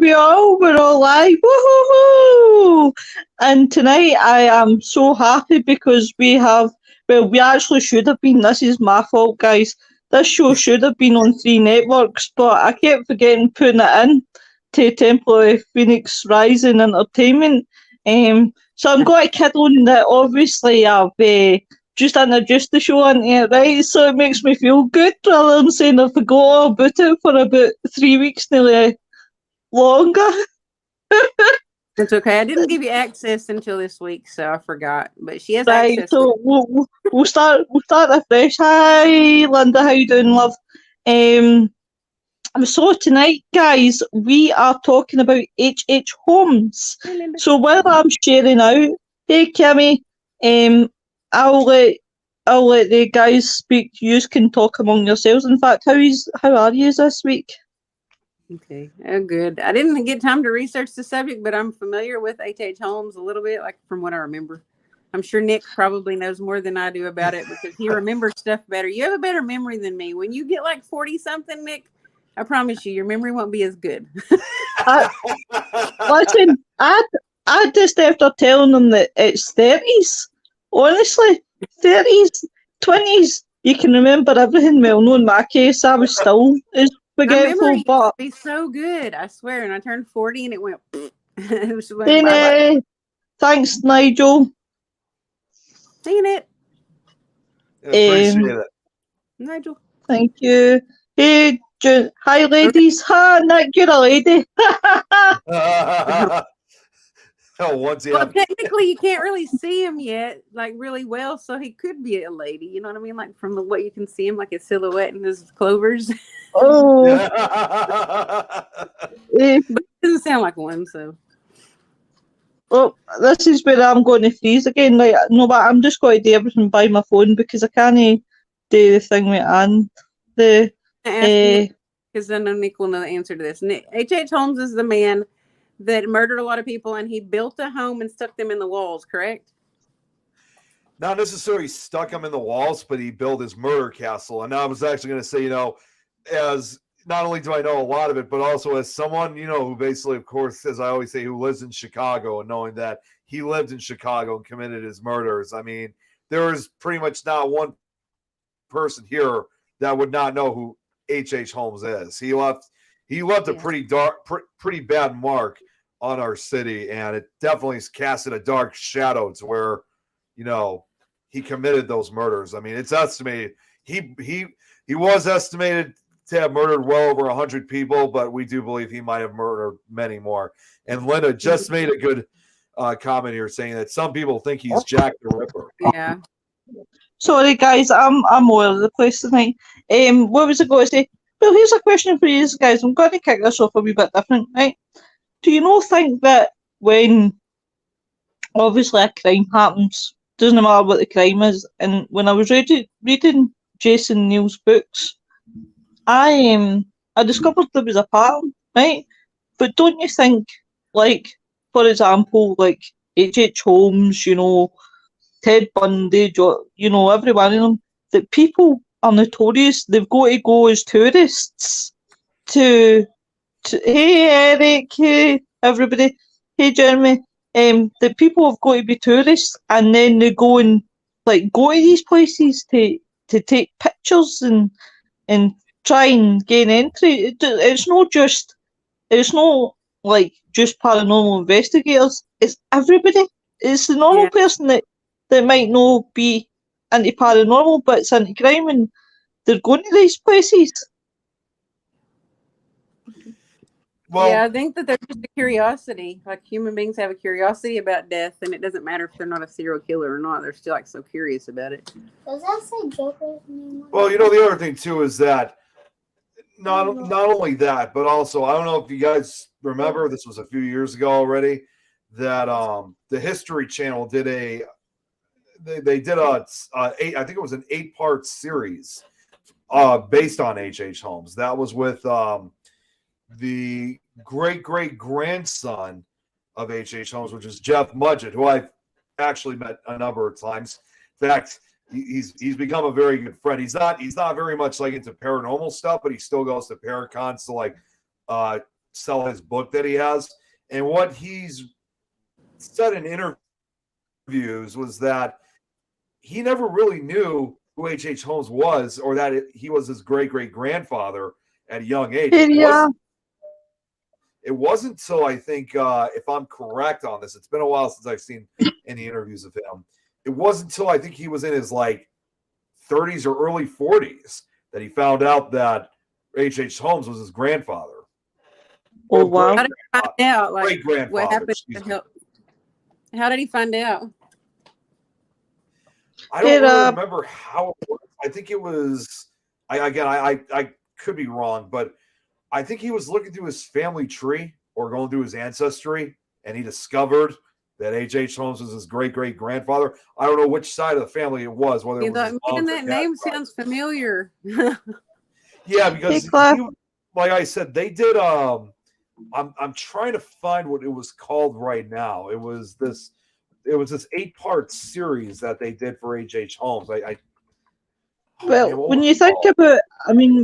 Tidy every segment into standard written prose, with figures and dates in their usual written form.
we're all live. Woohoo! And tonight I am so happy because we actually should have been, this is my fault, guys. This show should have been on 3 networks, but I kept forgetting putting it in to Temple of Phoenix Rising Entertainment. So I'm going to kid on that obviously I've just introduced the show into it, right? So it makes me feel good rather than saying I forgot all about it for about 3 weeks, nearly longer. It's okay. I didn't give you access until this week, so I forgot. But she has Right, access. so we'll start afresh. Hi, Linda, how you doing, love? So tonight, guys, we are talking about HH Holmes. So while I'm sharing out, hey Kimmy, I'll let the guys speak. You can talk among yourselves. In fact, how are you this week? Okay, good. I didn't get time to research the subject, but I'm familiar with HH Holmes a little bit, like from what I remember. I'm sure Nick probably knows more than I do about it because he remembers stuff better. You have a better memory than me. When you get like 40 something, Nick, I promise you, your memory won't be as good. Listen, I just after telling them that it's 30s. Honestly, 30s, 20s, you can remember everything. Well, no, in my case, I was still as forgetful, but it's so good, I swear. And I turned 40 and it went. It was thanks, Nigel. Seen it. Appreciate it, Nigel. Thank you. Hey, hi, ladies. Ha, Nick, you're a lady. Technically, you can't really see him yet, like really well, so he could be a lady. You know what I mean? Like from what you can see him, like his silhouette and his clovers. Oh, but it doesn't sound like one. So, well, this is where I'm going to freeze again. Like, no, but I'm just going to do everything by my phone because I can't do the thing with Anne. Because I know Nick will know the answer to this. H.H. Holmes is the man that murdered a lot of people, and he built a home and stuck them in the walls, correct? Not necessarily stuck them in the walls, but he built his murder castle. And I was actually going to say, as not only do I know a lot of it, but also as someone, who basically, of course, as I always say, who lives in Chicago, and knowing that he lived in Chicago and committed his murders. I mean, there is pretty much not one person here that would not know who H.H. Holmes is. He left a pretty bad mark on our city, and it definitely casted a dark shadow to where, he committed those murders. I mean, it's estimated he was estimated to have murdered well over 100 people, but we do believe he might have murdered many more. And Linda just made a good comment here saying that some people think he's Jack the Ripper. Yeah. Sorry, guys, I'm all over the place tonight. What was I going to say? Well, here's a question for you guys. I'm going to kick this off a wee bit different, right? Do you think that when obviously a crime happens, doesn't matter what the crime is, and when I was reading Jason Neal's books, I discovered there was a pattern, right? But don't you think, like, for example, like H.H. Holmes, Ted Bundy, every one of them, that people are notorious. They've got to go as tourists to hey Eric, hey everybody, hey Jeremy. The people have got to be tourists, and then they go and go to these places to take pictures and try and gain entry. It's not just paranormal investigators. It's everybody. It's the normal person that might not be into paranormal, but it's into crime, and they're going to these places. Well, yeah, I think that there's just a curiosity. Like human beings have a curiosity about death, and it doesn't matter if they're not a serial killer or not. They're still so curious about it. Does that say Joker's name? Well, the other thing too is that not only that, but also I don't know if you guys remember, this was a few years ago already, that the History Channel did I think it was an 8-part series based on H.H. Holmes. That was with the great-great-grandson of H.H. Holmes, which is Jeff Mudgett, who I've actually met a number of times. In fact, he's become a very good friend. He's not very much into paranormal stuff, but he still goes to Paracons to sell his book that he has. And what he's said in interviews was that he never really knew who H.H. Holmes was, or that he was his great-great-grandfather at a young age. Yeah. It wasn't until, I think, if I'm correct on this, it's been a while since I've seen any interviews of him. It wasn't until I think he was in his 30s or early 40s that he found out that H.H. Holmes was his grandfather. Oh, wow. How did he find out? Great-grandfather. What happened to help? How did he find out? I don't really remember how it worked. I think it was, I could be wrong, but I think he was looking through his family tree or going through his ancestry, and he discovered that H.H. Holmes was his great-great-grandfather. I don't know which side of the family it was, whether it was his mom's that name sounds familiar. Yeah, because like I said, they did. I'm trying to find what it was called right now. It was this 8-part series that they did for H.H. Holmes. Well, when you think about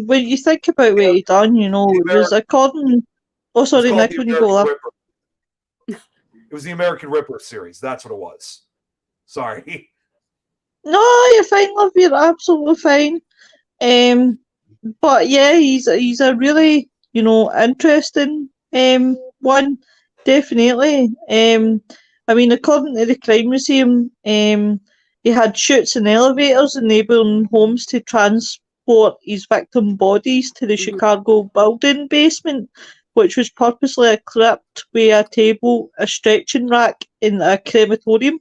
what he done, it was according. Oh, sorry, Nick, when you go up. It was the American Ripper series. That's what it was. Sorry. No, you're fine, love. You're absolutely fine. But yeah, he's a really interesting one, definitely. According to the Crime Museum, he had chutes and elevators enabling Holmes to transport his victim bodies to the Chicago building basement, which was purposely equipped with a table, a stretching rack, and a crematorium.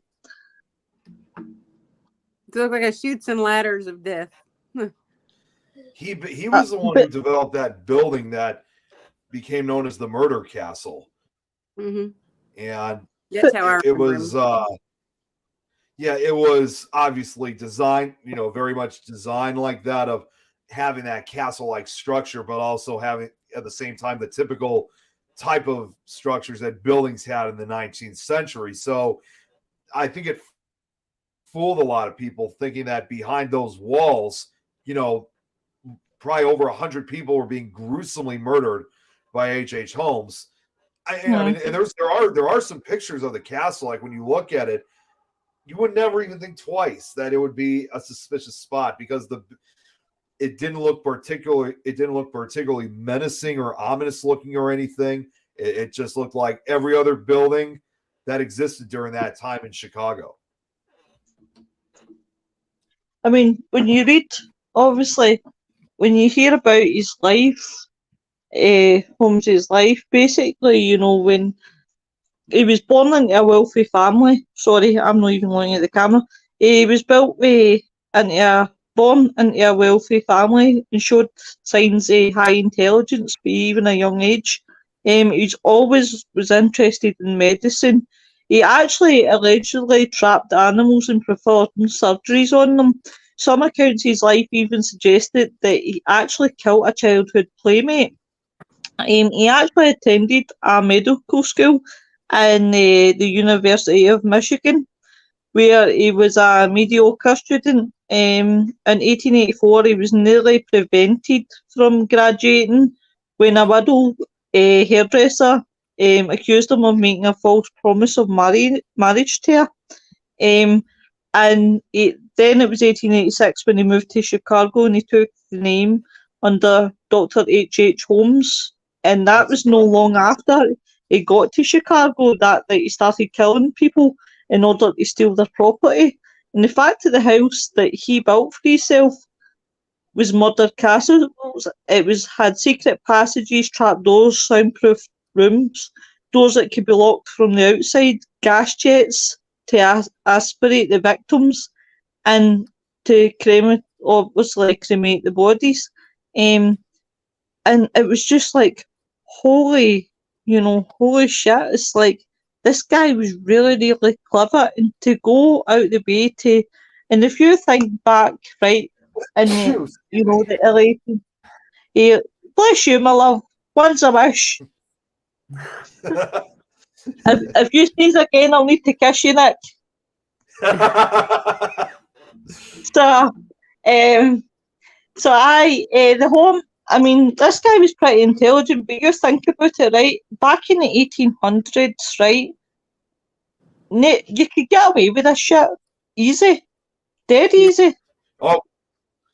It looked like a chutes and ladders of death. He was the one who developed that building that became known as the Murder Castle. Mm-hmm. And that's how it was. It was obviously designed, very much designed like that, of having that castle-like structure, but also having at the same time the typical type of structures that buildings had in the 19th century. So I think it fooled a lot of people thinking that behind those walls, probably over 100 people were being gruesomely murdered by H.H. Holmes. And there are some pictures of the castle. Like when you look at it, you would never even think twice that it would be a suspicious spot, because it didn't look particularly menacing or ominous looking or anything. It just looked like every other building that existed during that time in Chicago. When you read, obviously, when you hear about his life, Holmes's life, basically, when he was born into a wealthy family. Sorry, I'm not even looking at the camera. He was born into a wealthy family and showed signs of high intelligence by even a young age. He always was interested in medicine. He actually allegedly trapped animals and performed surgeries on them. Some accounts of his life even suggested that he actually killed a childhood playmate. He actually attended a medical school in the University of Michigan, where he was a mediocre student. In 1884, he was nearly prevented from graduating when a widow hairdresser accused him of making a false promise of marriage to her. Then it was 1886 when he moved to Chicago, and he took the name under Dr. H.H. Holmes. And that was no long after he got to Chicago that he started killing people in order to steal their property. And the fact of the house that he built for himself was murder castles. It had secret passages, trapdoors, soundproof rooms, doors that could be locked from the outside, gas jets to aspirate the victims, and to cremate the bodies. And it was just like, holy shit. It's like, this guy was really, really clever, and to go out the way to, and if you think back, right, in the LA, bless you, my love, once a wish. if you sneeze again, I'll need to kiss you, Nick. So, the home I mean, this guy was pretty intelligent, but you think about it, right? Back in the 1800s, right? You could get away with this shit easy, dead Yeah. easy. Oh,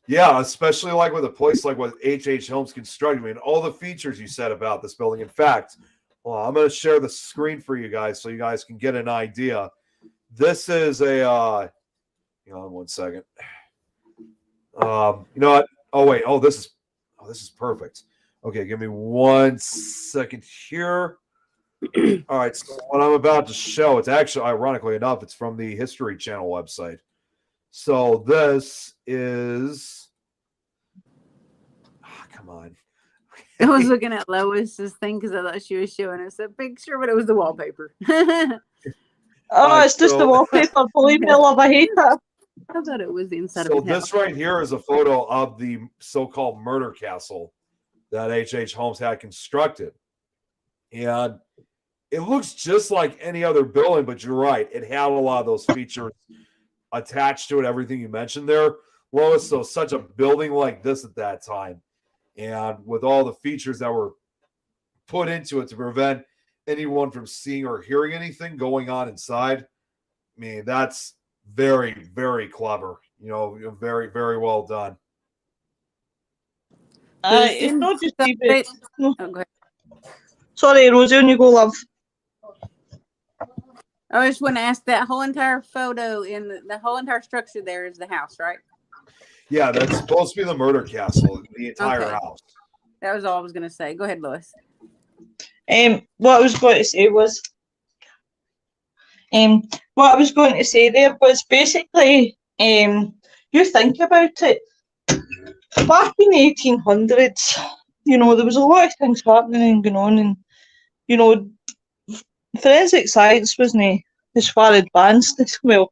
yeah, especially like with a place like what HH Holmes constructed. I mean, all the features you said about this building. In fact, well, I'm going to share the screen for you guys so you guys can get an idea. This is a, hang on one second. You know what? Oh, wait. This is perfect. Okay, give me 1 second here. All right, so what I'm about to show, it's actually, ironically enough, it's from the History Channel website. So this is, come on. I was looking at Lois's thing because I thought she was showing us a picture, but it was the wallpaper. Oh, it's just the wallpaper. Believe me, I love, I hate it. I thought it was the inside So of the house. this right here is a photo of the so-called murder castle that H.H. Holmes had constructed. And it looks just like any other building, but you're right. It had a lot of those features attached to it, everything you mentioned there, Lois. So such a building like this at that time, and with all the features that were put into it to prevent anyone from seeing or hearing anything going on inside, I mean, that's very, very clever. Very, very well done. It's not just even. No. Oh, go ahead. Sorry, Rosie, on you go, love. I just want to ask, that whole entire photo in the whole entire structure there is the house, right? Yeah, that's supposed to be the murder castle, the entire Okay. house. That was all I was going to say. Go ahead, Lois. What I was going to say was, there was basically, you think about it, back in the 1800s, there was a lot of things happening and going on, and, forensic science wasn't as far advanced,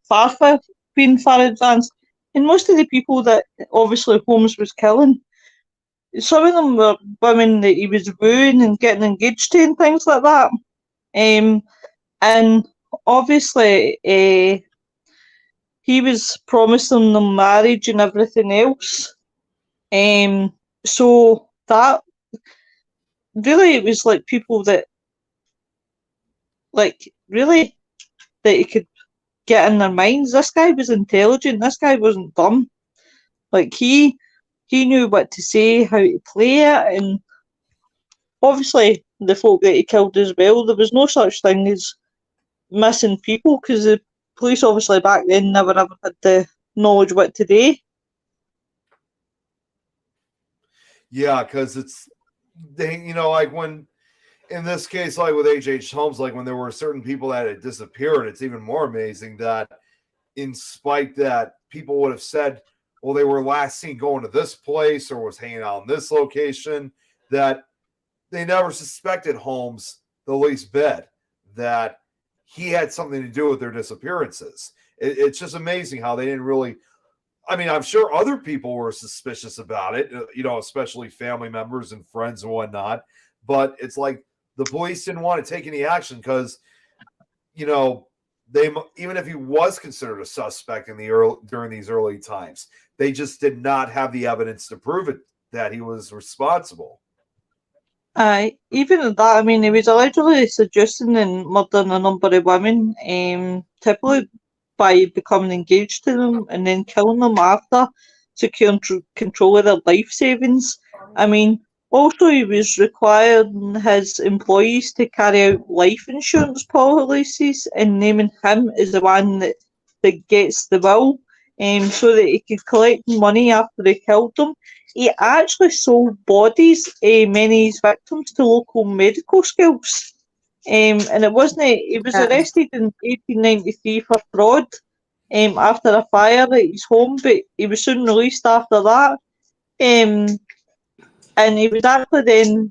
far from being far advanced, and most of the people that obviously Holmes was killing, some of them were women that he was wooing and getting engaged to and things like that. And obviously, he was promising them marriage and everything else. So that really, it was like people that, really, that he could get in their minds. This guy was intelligent. This guy wasn't dumb. He knew what to say, how to play it, and obviously the folk that he killed as well, there was no such thing as missing people, because the police obviously back then never ever had the knowledge what today. Yeah, because it's, like when, in this case, like with H.H. Holmes, like when there were certain people that had disappeared, it's even more amazing that in spite that people would have said, well, they were last seen going to this place or was hanging out in this location, that they never suspected Holmes the least bit that he had something to do with their disappearances. It's just amazing how they didn't really, I mean, I'm sure other people were suspicious about it, especially family members and friends and whatnot, but it's like the police didn't want to take any action because, they, even if he was considered a suspect during these early times, they just did not have the evidence to prove it that he was responsible. Even at that, I mean, he was allegedly seducing and murdering a number of women, typically by becoming engaged to them and then killing them after, securing control of their life savings. I mean, also he was requiring his employees to carry out life insurance policies and naming him as the one that gets the will, so that he could collect money after he killed them. He actually sold bodies, many of his victims, to local medical schools. And it wasn't, he was arrested in 1893 for fraud after a fire at his home, but he was soon released after that. And he was actually then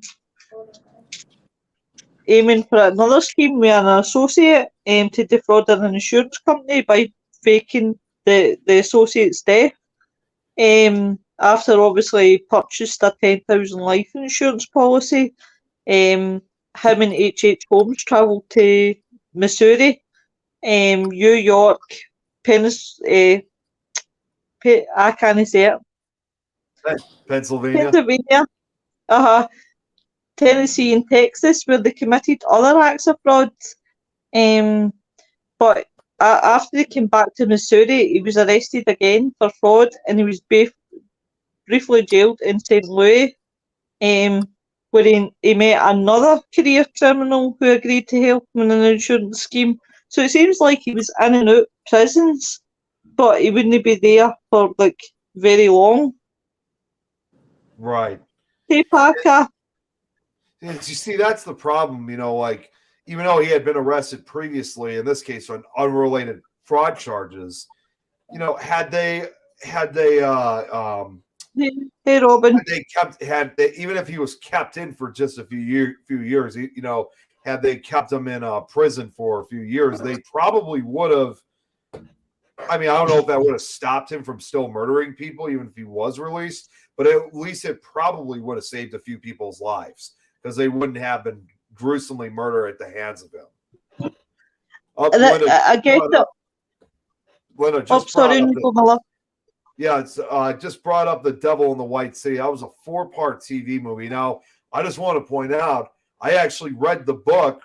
aiming for another scheme with an associate to defraud an insurance company by faking the associate's death. After obviously purchased a 10,000 life insurance policy, him and H.H. Holmes travelled to Missouri, New York, I can't say it. Pennsylvania. Pennsylvania, Tennessee and Texas, where they committed other acts of fraud. But after he came back to Missouri, he was arrested again for fraud, and he was briefly jailed in St. Louis, where he met another career criminal who agreed to help him in an insurance scheme. So it seems like he was in and out prisons, but he wouldn't be there for like very long. Right. Hey, Parker. You see, that's the problem, like even though he had been arrested previously, in this case on unrelated fraud charges, had they Hey, Robin. even if he was kept in for just a few years, had they kept him in prison for a few years, they probably would have. I mean, I don't know if that would have stopped him from still murdering people, even if he was released, but at least it probably would have saved a few people's lives because they wouldn't have been gruesomely murdered at the hands of him. Linda just brought up just brought up The Devil in the White City. That was a 4-part TV movie. Now, I just want to point out, I actually read the book.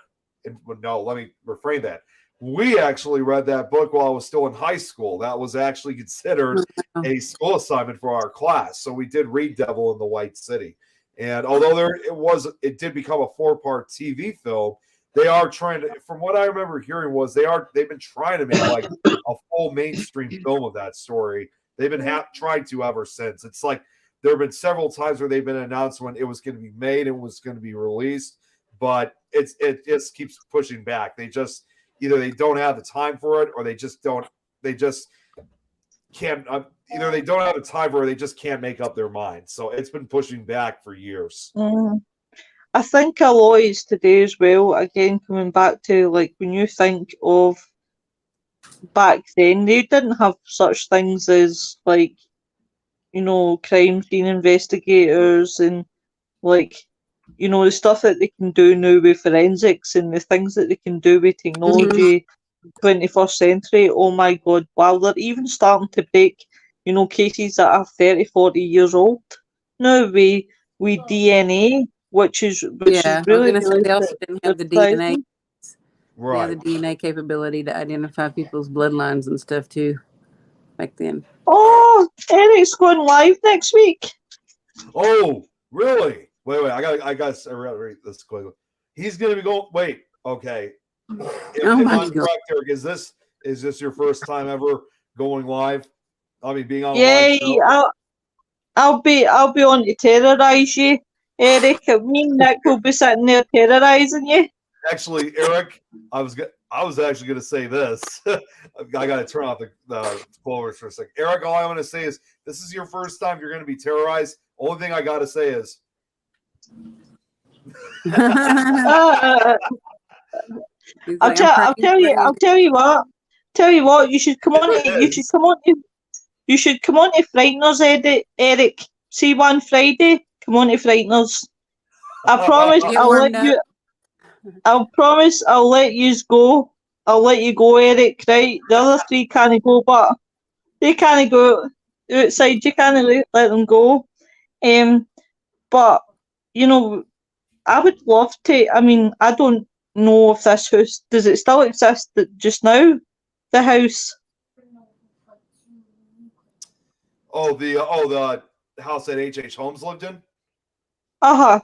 No, let me reframe that. We actually read that book while I was still in high school. That was actually considered a school assignment for our class. So we did read Devil in the White City. And although it did become a 4-part TV film, they are trying to, from what I remember hearing was they've been trying to make like a full mainstream film of that story. They've been trying to ever since. It's like there have been several times where they've been announced when it was going to be made and was going to be released, but it just keeps pushing back. They just either they don't have the time for it, or they just can't. Either they don't have the time for it, or they just can't make up their mind. So it's been pushing back for years. I think a lot is today as well. Again, coming back to like when you think of back then, they didn't have such things as like, crime scene investigators and like, the stuff that they can do now with forensics and the things that they can do with technology, 21st century. Oh my God, wow, they're even starting to break, cases that are 30, 40 years old now with DNA, which is really, they also didn't have the DNA. Right. They have the DNA capability to identify people's bloodlines and stuff too back then. Oh, Eric's going live next week. Oh, really? Wait. I got to read this quickly. He's going to be going. Wait. Okay. If I'm correct, Eric, is this your first time ever going live? I mean, being on a live show? I'll be on to terrorise you, Eric. Me and Nick will be sitting there terrorising you. Actually, Eric, I was actually going to say this. I got to turn off the clovers for a second. Eric, all I want to say is this is your first time you're going to be terrorized. Only thing I got to say is. I'll tell you what. You should come on to. You should come on to Frighteners, Eric. See one Friday. Come on to Frighteners. I promise I'll let you go. I'll let you go, Eric. Right? The other 3 can't go, but they can't go outside. You can't let them go. But I would love to. I mean, I don't know if this house does it still exist just now. The house. The house that HH Holmes lived in? No,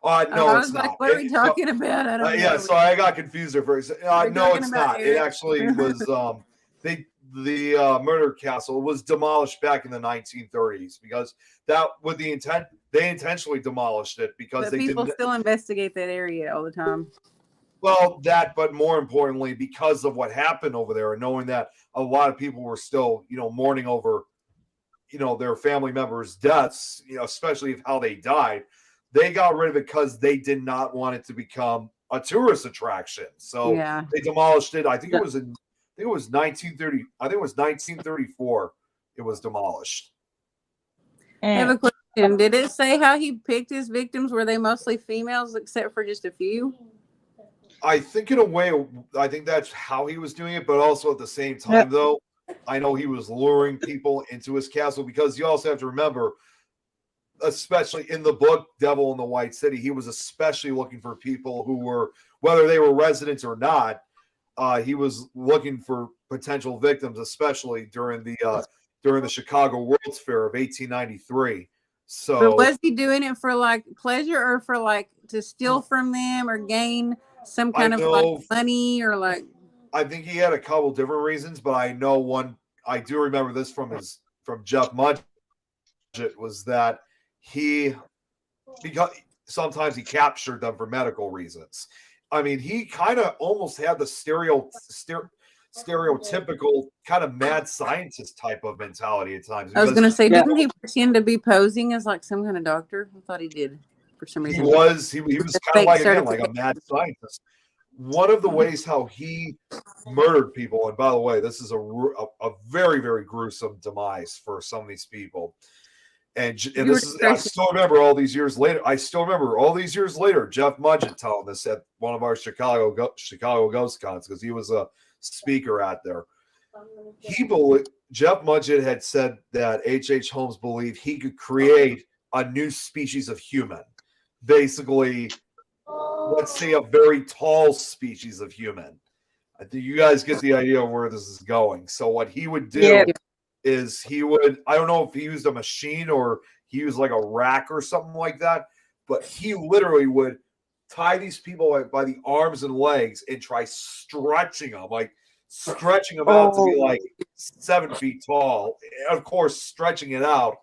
it's not. Like, what are we talking about? I don't know. Yeah, sorry, I got confused there for a second. No, it's not. It actually was the murder castle was demolished back in the 1930s because that with the intent they intentionally demolished it because people still investigate that area all the time. Well, but more importantly, because of what happened over there and knowing that a lot of people were still, mourning over their family members' deaths, especially of how they died, they got rid of it because they did not want it to become a tourist attraction. So they demolished it. I think it was 1930. I think it was 1934. It was demolished. I have a question. Did it say how he picked his victims? Were they mostly females, except for just a few? I think in a way, I think that's how he was doing it, but also at the same time, though, I know he was luring people into his castle because you also have to remember especially in the book Devil in the White City, he was especially looking for people who were, whether they were residents or not, he was looking for potential victims, especially during the Chicago World's Fair of 1893. But So was he doing it for like pleasure or for like to steal from them or gain some kind of like money or like? I think he had a couple different reasons, but I know one. I do remember this from Jeff Mudgett, was that because sometimes he captured them for medical reasons. I mean, he kind of almost had the stereotypical kind of mad scientist type of mentality at times. I was going to say, didn't he pretend to be posing as like some kind of doctor? I thought he did for some reason. He was kind of like a mad scientist. One of the ways how he murdered people, and by the way, this is a very, very gruesome demise for some of these people. And this is, I still remember all these years later, Jeff Mudgett telling this at one of our Chicago Ghost Cons, because he was a speaker out there. Jeff Mudgett had said that HH Holmes believed he could create a new species of human. Basically, let's say a very tall species of human. I think you guys get the idea of where this is going. So what he would do is I don't know if he used a machine or he used like a rack or something like that, but he literally would tie these people by the arms and legs and try stretching them out to be like 7 feet tall. And of course, stretching it out,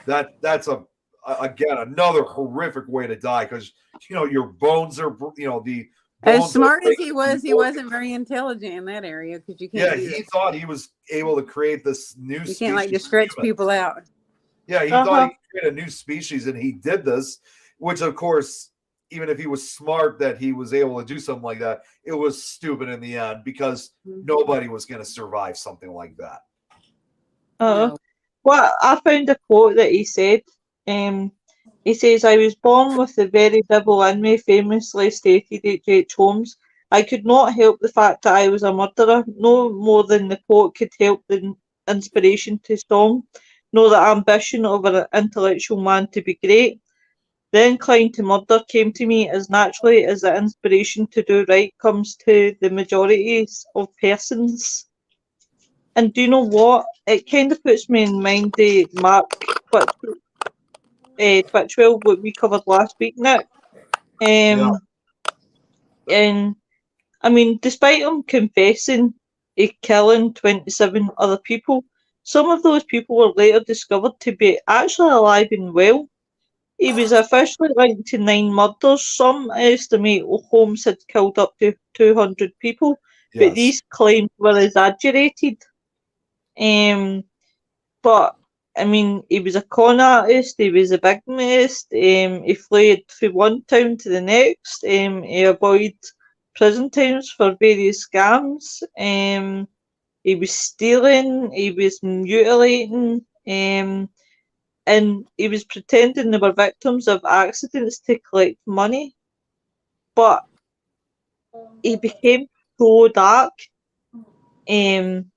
that's again another horrific way to die, because your bones are the as smart as he was, he wasn't very intelligent in that area, because you can't. Yeah, he thought he was able to create this new. You can't like just stretch people out. Yeah, he thought he could create a new species, and he did this, which of course, even if he was smart that he was able to do something like that, it was stupid in the end, because nobody was going to survive something like that. Well, I found a quote that he said. He says, "I was born with the very devil in me," famously stated HH Holmes. "I could not help the fact that I was a murderer, no more than the poet could help the inspiration to song, nor the ambition of an intellectual man to be great. The incline to murder came to me as naturally as the inspiration to do right comes to the majorities of persons." And do you know what? It kind of puts me in mind the Mark Twitchell, what we covered last week, Nick. And I mean, despite him confessing killing 27 other people, some of those people were later discovered to be actually alive and well. He was officially linked to 9 murders. Some estimate Holmes had killed up to 200 people, but these claims were exaggerated. But I mean, he was a con artist, he was a bigamist, he fled from one town to the next, he avoided prison times for various scams, he was stealing, he was mutilating, and he was pretending they were victims of accidents to collect money. But he became so dark, and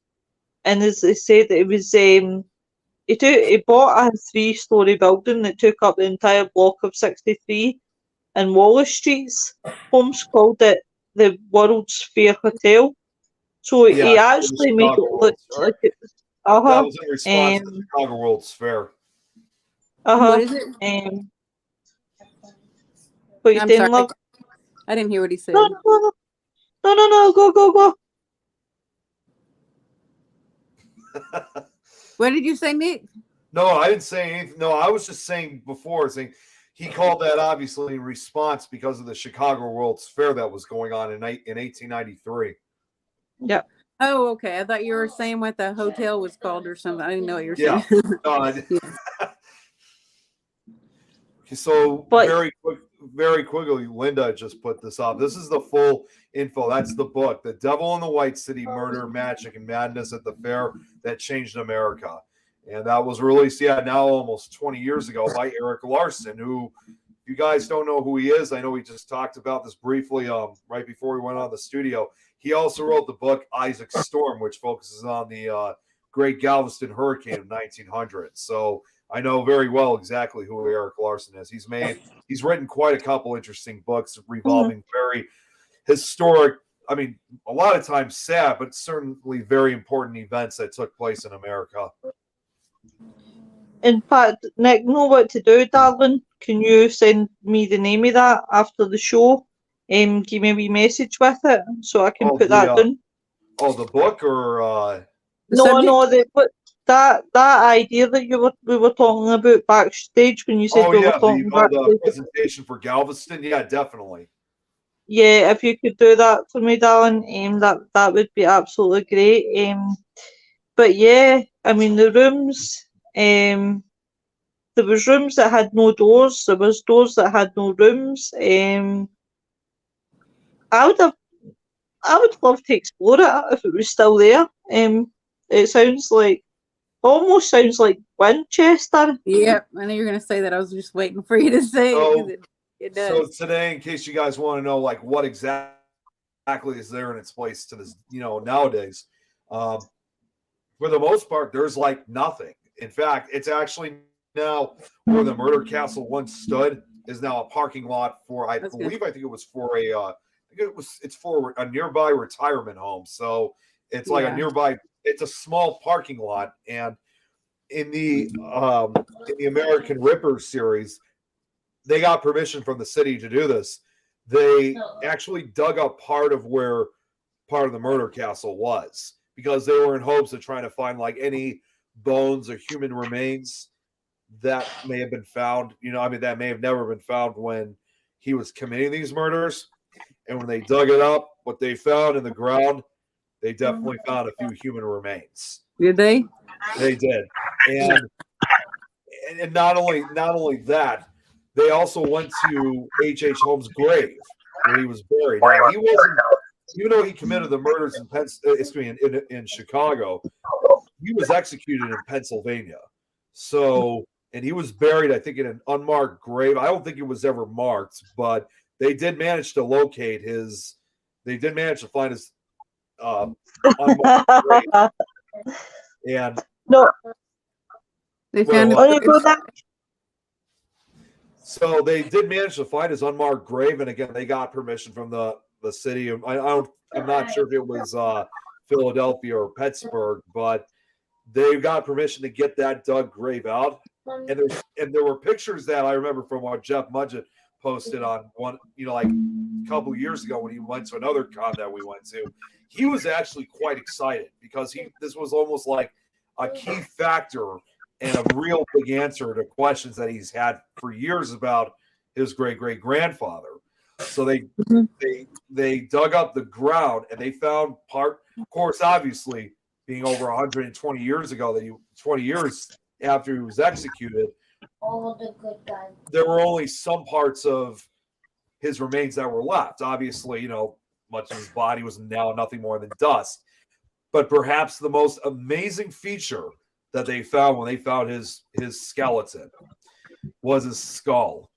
as I said, it was he bought a 3-story building that took up the entire block of 63 in Wallace Streets. Holmes called it the World's Fair Hotel. So he actually made it look like it was. That was in response to the Chicago World's Fair. What is it? What you saying, love? I didn't hear what he said. No, go. What did you say, Nick? No, I didn't say anything. No, I was just saying he called that obviously in response because of the Chicago World's Fair that was going on in 1893. Yeah. Oh, okay. I thought you were saying what the hotel was called or something. I didn't know what you were saying. Okay, so very quickly, Linda just put this up. This is the full info. That's the book, The Devil in the White City, Murder, Magic, and Madness at the Fair That Changed America. And that was released, now almost 20 years ago by Eric Larson, who, if you guys don't know who he is, I know we just talked about this briefly right before we went on the studio. He also wrote the book Isaac Storm, which focuses on the Great Galveston Hurricane of 1900. So I know very well exactly who Eric Larson is. He's written quite a couple interesting books revolving very historic, I mean, a lot of times sad, but certainly very important events that took place in America. In fact, Nick, know what to do, darling. Can you send me the name of that after the show? Give me a wee message with it so I can put that down. The book or that idea that we were talking about backstage when you said we were talking the presentation for Galveston. Yeah, definitely. Yeah, if you could do that for me, darling, that would be absolutely great. But yeah, I mean the rooms, there was rooms that had no doors, there was doors that had no rooms. I would love to explore it if it was still there. It almost sounds like Winchester. Yep, I know you're going to say that. I was just waiting for you to say it. It does. So today, in case you guys want to know, like what exactly is there in its place to this, nowadays, for the most part, there's like nothing. In fact, it's actually now where the murder castle once stood is now a parking lot for, I think it was for it's for a nearby retirement home. So it's like it's a small parking lot. And in the American Ripper series, they got permission from the city to do this. They actually dug up part of the murder castle was, because they were in hopes of trying to find like any bones or human remains that may have been found, that may have never been found when he was committing these murders. And when they dug it up, what they found in the ground, they definitely found a few human remains. Did they? They did. And not only that, they also went to HH Holmes' grave where he was buried. Now, he wasn't, even though he committed the murders in Chicago, he was executed in Pennsylvania. So, and he was buried, I think, in an unmarked grave. I don't think it was ever marked, but they did manage to find his unmarked grave. And they found So they did manage to find his unmarked grave, and again, they got permission from the city. I'm not sure if it was Philadelphia or Pittsburgh, but they got permission to get that dug grave out. And there were pictures that I remember from what Jeff Mudgett posted on one, like a couple of years ago when he went to another con that we went to. He was actually quite excited because this was almost like a key factor and a real big answer to questions that he's had for years about his great-great-grandfather. So they dug up the ground and they found part, of course, obviously being over 120 years ago, 20 years after he was executed, there were only some parts of his remains that were left. Obviously, much of his body was now nothing more than dust. But perhaps the most amazing feature that they found when they found his skeleton was his skull.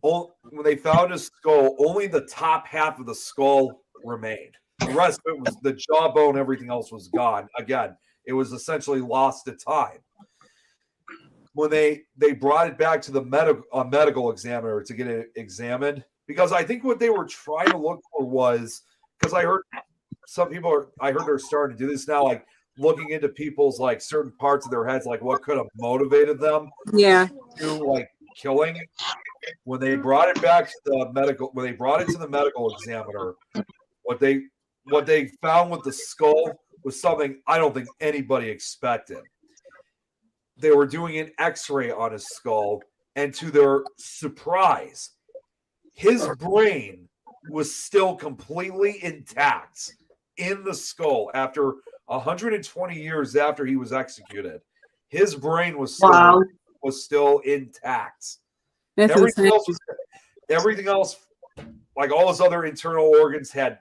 When they found his skull, only the top half of the skull remained. The rest of it was the jawbone, everything else was gone. Again, it was essentially lost to time. When they brought it back to the medical examiner to get it examined, because I think what they were trying to look for was, because I heard they're starting to do this now, like looking into people's like certain parts of their heads, like what could have motivated them to like killing. When they brought it back to the medical examiner, what they found with the skull was something I don't think anybody expected. They were doing an X-ray on his skull, and to their surprise, his brain was still completely intact in the skull after 120 years after he was executed. His brain was still intact. Everything else, like all his other internal organs, had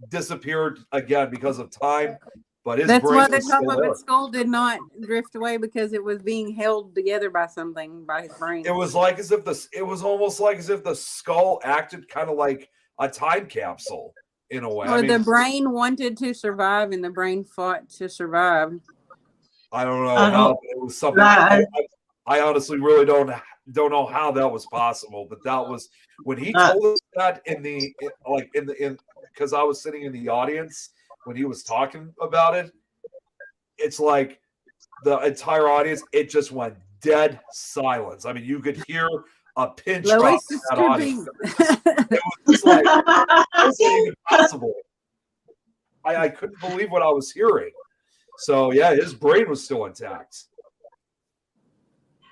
disappeared again because of time. But that's why the top of his skull did not drift away, because it was being held together by something, by his brain. It was almost like as if the skull acted kind of like a time capsule in a way. Or the brain wanted to survive and the brain fought to survive. I don't know how, but it was something. I I honestly really don't know how that was possible, but that was when he told us that because I was sitting in the audience when he was talking about it. It's like the entire audience, it just went dead silence. I mean, you could hear a pin drop Lois in is that audience. stripping. It was just like, how is that even possible? I couldn't believe what I was hearing. So yeah, his brain was still intact.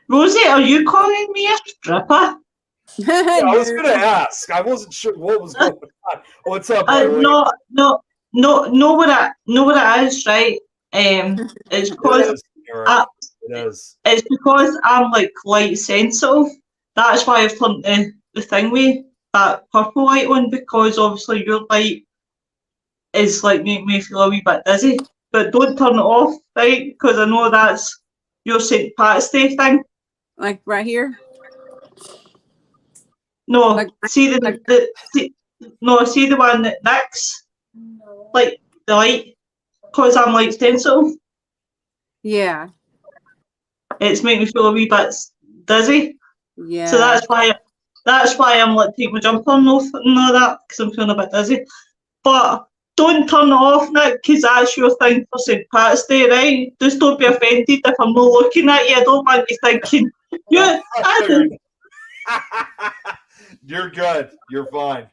Rosie, are you calling me a stripper? Yeah, I was going to ask. I wasn't sure what was going on. What's up, Eileen? No. What it is, right? It's because It is. it's because I'm like light sensitive. That's why I've turned the thing with that purple light on, because obviously your light is like making me feel a wee bit dizzy. But don't turn it off, right? Because I know that's your St. Pat's Day thing. Like right here? No, Like- see see the one that nicks, No. like the light, because I'm light sensitive. Yeah. It's making me feel a wee bit dizzy. Yeah. So that's why I'm like take my jumper off and all that, because I'm feeling a bit dizzy. But don't turn it off, Nick, because that's your thing for St. Pat's Day, right? Just don't be offended if I'm not looking at you. I don't want you thinking You're good. You're fine.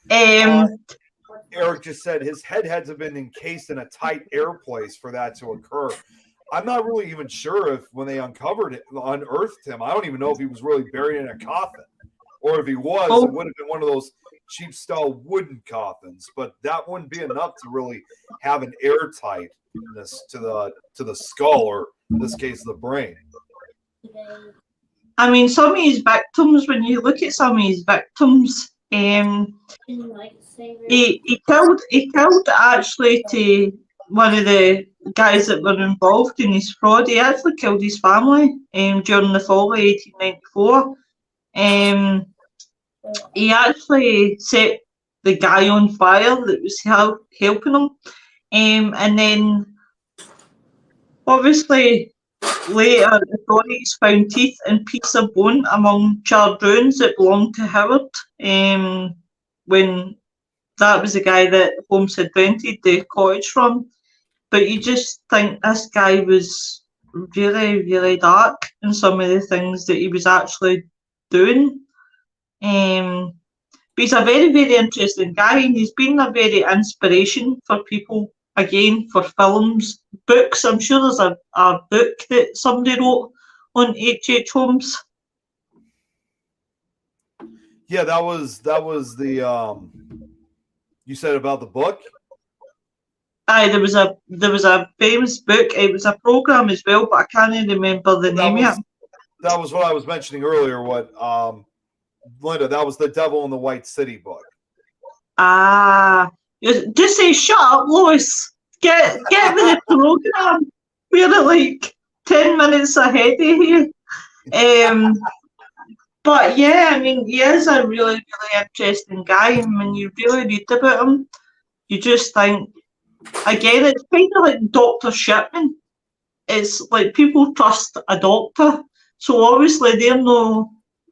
Eric just said his head had to have been encased in a tight air place for that to occur. I'm not really even sure if when they unearthed him, I don't even know if he was really buried in a coffin, or if he was, it would have been one of those cheap style wooden coffins. But that wouldn't be enough to really have an airtightness to the skull, or in this case, the brain. I mean, some of his victims, when you look at some of his victims, he killed actually to one of the guys that were involved in his fraud. He actually killed his family during the fall of 1894. He actually set the guy on fire that was helping him, and then obviously later authorities found teeth and pieces of bone among charred ruins that belonged to Howard, when that was the guy that Holmes had rented the cottage from. But you just think this guy was really, really dark in some of the things that he was actually doing. But he's a very, very interesting guy, and he's been a very inspiration for people, again, for films, books. I'm sure there's a book that somebody wrote on HH Holmes. Yeah, that was the you said about the book? Aye, there was a famous book. It was a program as well, but I can't remember the name of it. That was what I was mentioning earlier. What Linda, that was the Devil in the White City book. Just say shut up, Lois. Get with the program. We're like 10 minutes ahead of you. But yeah, I mean, he is a really, really interesting guy, and when you really read about him, you just think, again, it's kind of like Dr. Shipman. It's like people trust a doctor, so obviously they're not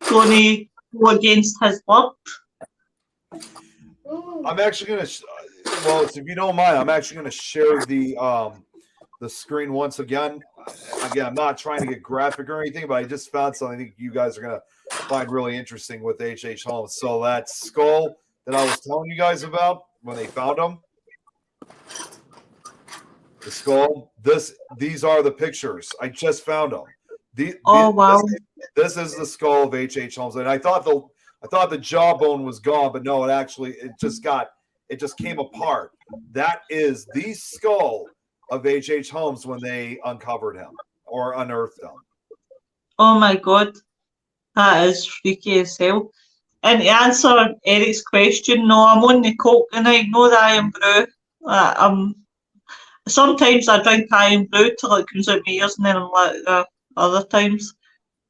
going to go against his word. I'm actually going to, well, if you don't mind, I'm actually going to share the screen once again. Again, I'm not trying to get graphic or anything, but I just found something I think you guys are going to find really interesting with HH Holmes. So that skull that I was telling you guys about when they found him, the skull, these are the pictures. I just found them. Wow. This is the skull of HH Holmes. And I thought the jawbone was gone, but no, it just came apart. That is the skull of HH Holmes when they uncovered him or unearthed him. Oh my God, that is freaky as hell. And to answer Eric's question, no, I'm on the coke tonight. No, the iron brew. Sometimes I drink iron brew till it comes out my ears, and then I'm like other times.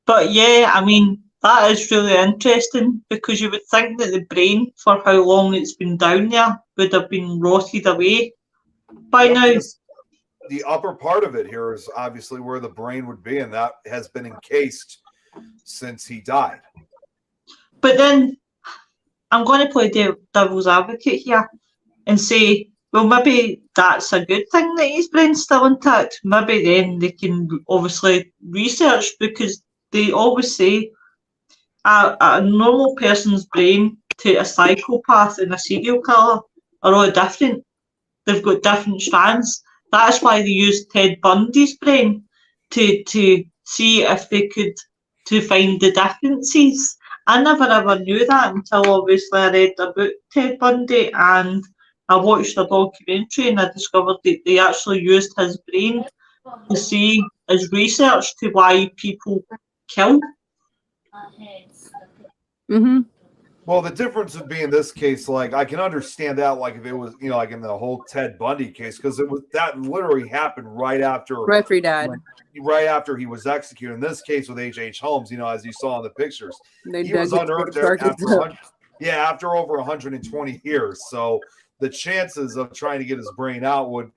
But yeah, I mean, that is really interesting, because you would think that the brain, for how long it's been down there, would have been rotted away by now. the upper part of it here is obviously where the brain would be, and that has been encased since he died. But then I'm going to play devil's advocate here and say, well, maybe that's a good thing that his brain's still intact. Maybe then they can obviously research, because they always say a normal person's brain to a psychopath and a serial killer are all different. They've got different strands. That's why they used Ted Bundy's brain to see if they could, to find the differences. I never ever knew that until obviously I read about Ted Bundy, and I watched a documentary and I discovered that they actually used his brain to see as research to why people kill. Mm-hmm. Well, the difference would be in this case, like I can understand that, like if it was, like in the whole Ted Bundy case, because it was that literally happened right after Right after he was executed. In this case with HH Holmes, as you saw in the pictures, he was unearthed there after over 120 years. So the chances of trying to get his brain out would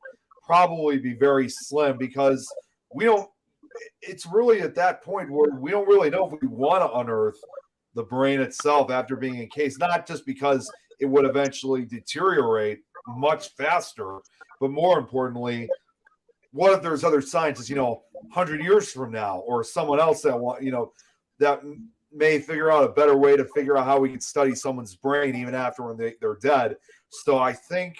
probably be very slim, because it's really at that point where we don't really know if we want to unearth the brain itself after being encased, not just because it would eventually deteriorate much faster, but more importantly, what if there's other scientists, 100 years from now, or someone else that that may figure out a better way to figure out how we can study someone's brain even after when they're dead. So I think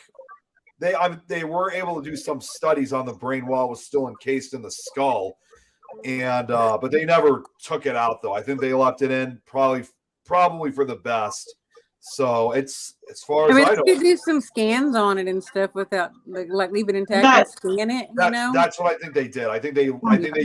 they were able to do some studies on the brain while it was still encased in the skull. And but they never took it out, though. I think they left it in probably for the best. So it's, as far as I know, you do some scans on it and stuff without like leave it intact and scan it. That's what I think they did. I think they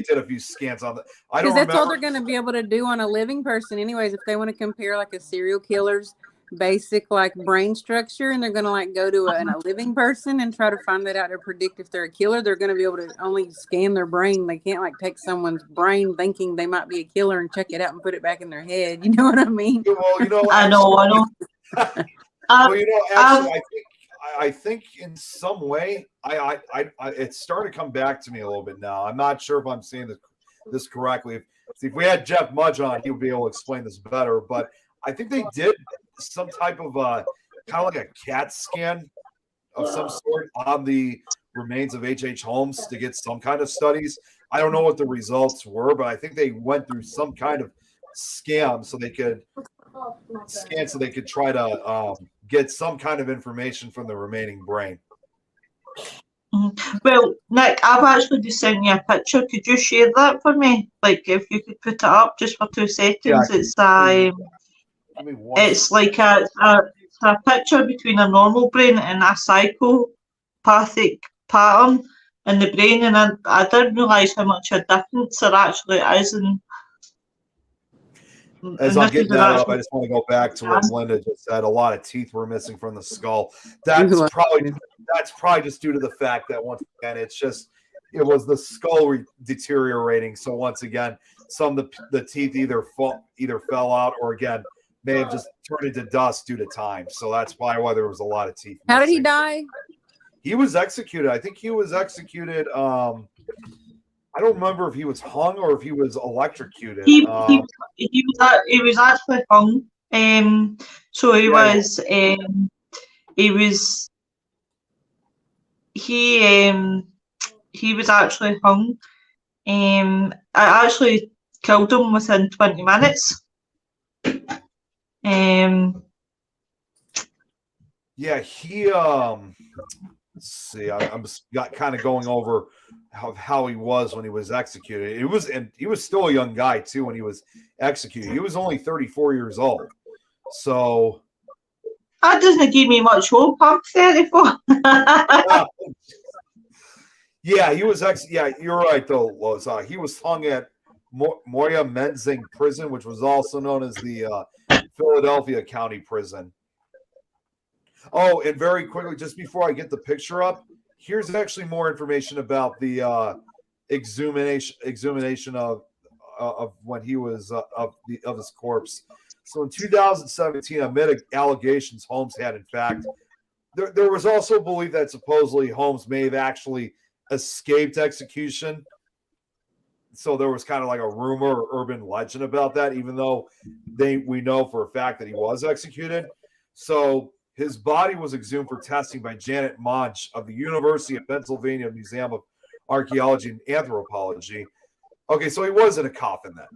did a few scans on that. Because that's all they're going to be able to do on a living person, anyways. If they want to compare like a serial killer's basic like brain structure, and they're going to like go to a living person and try to find that out to predict if they're a killer, they're going to be able to only scan their brain. They can't like take someone's brain thinking they might be a killer and check it out and put it back in their head. You know what I mean? Well, I know. Well, actually, I think in some way, I it's starting to come back to me a little bit now. I'm not sure if I'm saying this correctly. If we had Jeff Mudge on, he would be able to explain this better. But I think they did some type of kind of like a CAT scan of some sort on the remains of HH Holmes to get some kind of studies. I don't know what the results were, but I think they went through some kind of scam so they could try to get some kind of information from the remaining brain. Well, Nick, I've actually just sent you a picture. Could you share that for me? Like, if you could put it up just for 2 seconds. Yeah, it's like a picture between a normal brain and a psychopathic pattern in the brain, and I didn't realise how much a difference there actually is. As I'm getting that up, I just want to go back to what Linda just said. A lot of teeth were missing from the skull. That's probably just due to the fact that, once again, it was the skull deteriorating. So once again, some of the teeth either fell out or again may have just turned into dust due to time. So that's probably why there was a lot of teeth. How did he die? He was executed. I think he was executed. I don't remember if he was hung or if he was electrocuted. He was actually hung. So he was actually hung. I actually killed him within 20 minutes. Yeah, he let's see. I'm just kind of going over how he was when he was executed. He was still a young guy too when he was executed. He was only 34 years old. So that doesn't give me much hope. I'm 34. Yeah, he was yeah, you're right though, Loz. He was hung at Moya Menzing Prison, which was also known as the Philadelphia County Prison. Oh, and very quickly, just before I get the picture up, here's actually more information about the exhumation of when he was of his corpse. So in 2017, amid allegations Holmes had, in fact, there was also belief that supposedly Holmes may have actually escaped execution. So there was kind of like a rumor or urban legend about that, even though we know for a fact that he was executed. So his body was exhumed for testing by Janet Monch of the University of Pennsylvania Museum of Archaeology and Anthropology. Okay, so he was in a coffin then.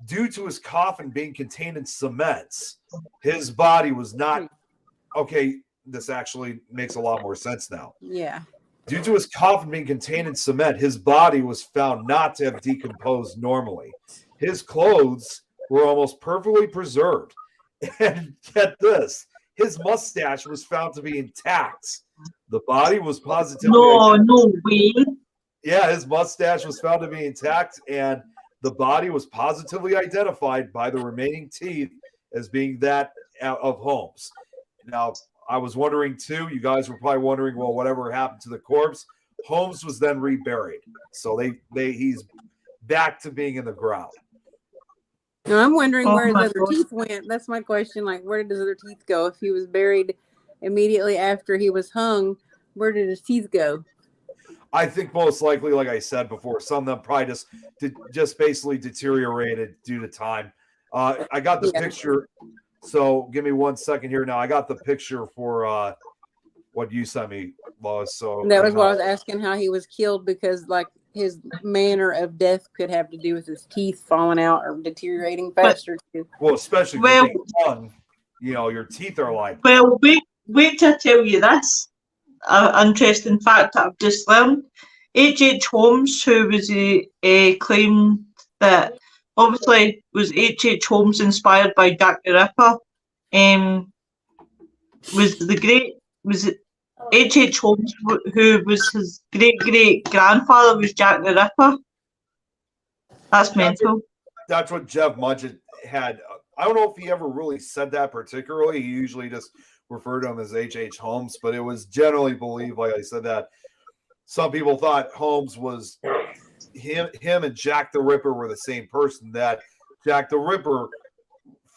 Due to his coffin being contained in cements, his body was not. Okay, this actually makes a lot more sense now. Yeah. Due to his coffin being contained in cement, his body was found not to have decomposed normally. His clothes were almost perfectly preserved. And get this, his mustache was found to be intact. The body was positively... No way. Yeah, his mustache was found to be intact, and the body was positively identified by the remaining teeth as being that of Holmes. Now, I was wondering too, you guys were probably wondering, well, whatever happened to the corpse? Holmes was then reburied. So he's back to being in the ground. Now, I'm wondering Oh where his my other God. teeth went. That's my question. Like, where did his other teeth go? If he was buried immediately after he was hung, where did his teeth go? I think most likely, like I said before, some of them probably just basically deteriorated due to time. I got the picture. So give me 1 second here. Now I got the picture for what you sent me, Lois. So That was what I was asking, how he was killed, because like his manner of death could have to do with his teeth falling out or deteriorating faster. Well, especially if you're being hung, your teeth are like. Well, wait till I tell you this. An interesting fact that I've just learned. HH Holmes, who was claimed that obviously was HH Holmes inspired by Jack the Ripper, was HH Holmes, who was his great grandfather, was Jack the Ripper. That's mental. That's what Jeff Mudgett had. I don't know if he ever really said that particularly. He usually just referred to him as HH Holmes, but it was generally believed, like I said, that some people thought Holmes was him and Jack the Ripper were the same person, that Jack the Ripper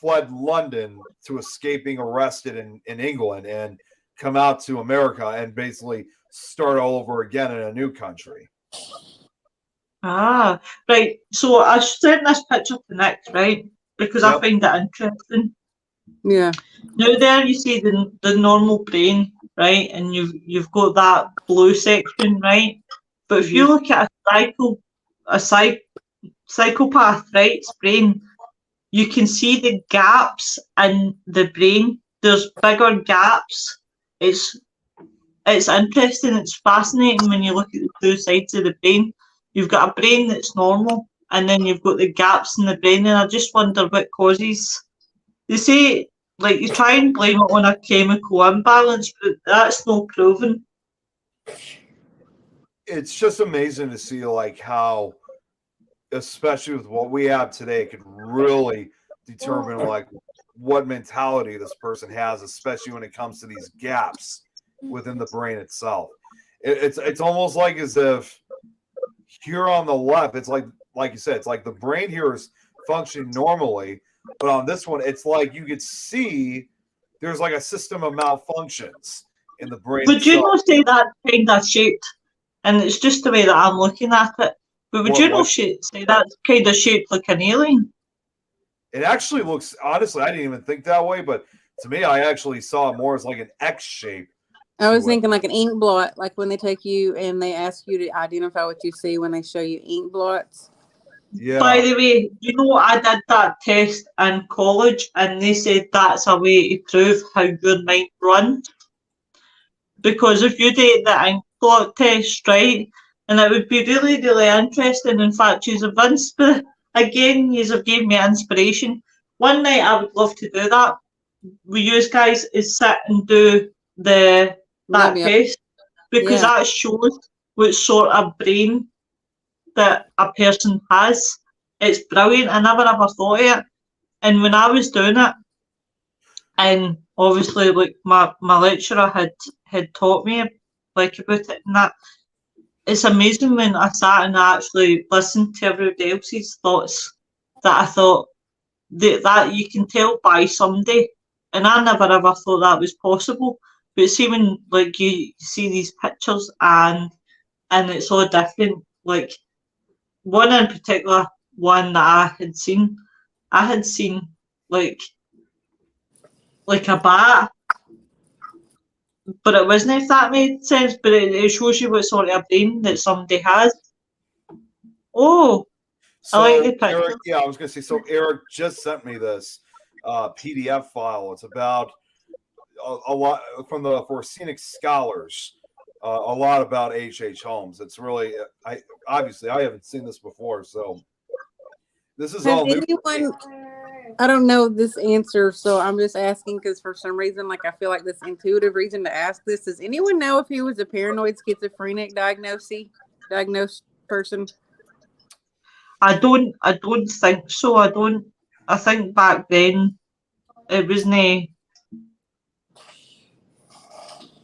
fled London to escape being arrested in England and come out to America and basically start all over again in a new country. Ah, right. So I sent this picture to Nick, right? Because I find it interesting. Yeah. Now there you see the normal brain, right? And you've got that blue section, right? But if you look at a psychopath, right's brain, you can see the gaps in the brain. There's bigger gaps. It's interesting. It's fascinating when you look at the two sides of the brain. You've got a brain that's normal, and then you've got the gaps in the brain. And I just wonder what causes. They say, like, you try and blame it on a chemical imbalance, but that's not proven. It's just amazing to see, like, how, especially with what we have today, could really determine, like, what mentality this person has, especially when it comes to these gaps within the brain itself. It's almost like as if here on the left, it's like you said, it's like the brain here is functioning normally, but on this one, it's like you could see there's like a system of malfunctions in the brain. Would you not say that kind of shaped, and it's just the way that I'm looking at it, but would you not say that's kind of shaped like an alien? It actually looks, honestly, I didn't even think that way, but to me, I actually saw it more as like an X shape. I was thinking like an ink blot, like when they take you and they ask you to identify what you see when they show you ink blots. Yeah. By the way, I did that test in college, and they said that's a way to prove how your mind runs. Because if you did the ink blot test, right, and it would be really, really interesting. In fact, you've gave me inspiration. One night I would love to do that. We use guys is sit and do that test, because that shows what sort of brain that a person has. It's brilliant. I never ever thought of it. And when I was doing it, and obviously like my lecturer had taught me like about it, and that it's amazing when I sat and I actually listened to everybody else's thoughts, that I thought that you can tell by somebody, and I never ever thought that was possible. But see, when like you see these pictures and and it's all different. Like one in particular, one that I had seen like a bat, but it wasn't, if that made sense. But it shows you what sort of brain that somebody has. Oh, I like the So picture. Eric, yeah, I was going to say. So Eric just sent me this PDF file. It's about a lot from the for scenic scholars. A lot about HH Holmes. It's really, I haven't seen this before, so this is Has all new. anyone? I don't know this answer, so I'm just asking because for some reason, like I feel like this intuitive reason to ask this. Does anyone know if he was a paranoid schizophrenic diagnosed person? I don't think so. I think back then it wasn't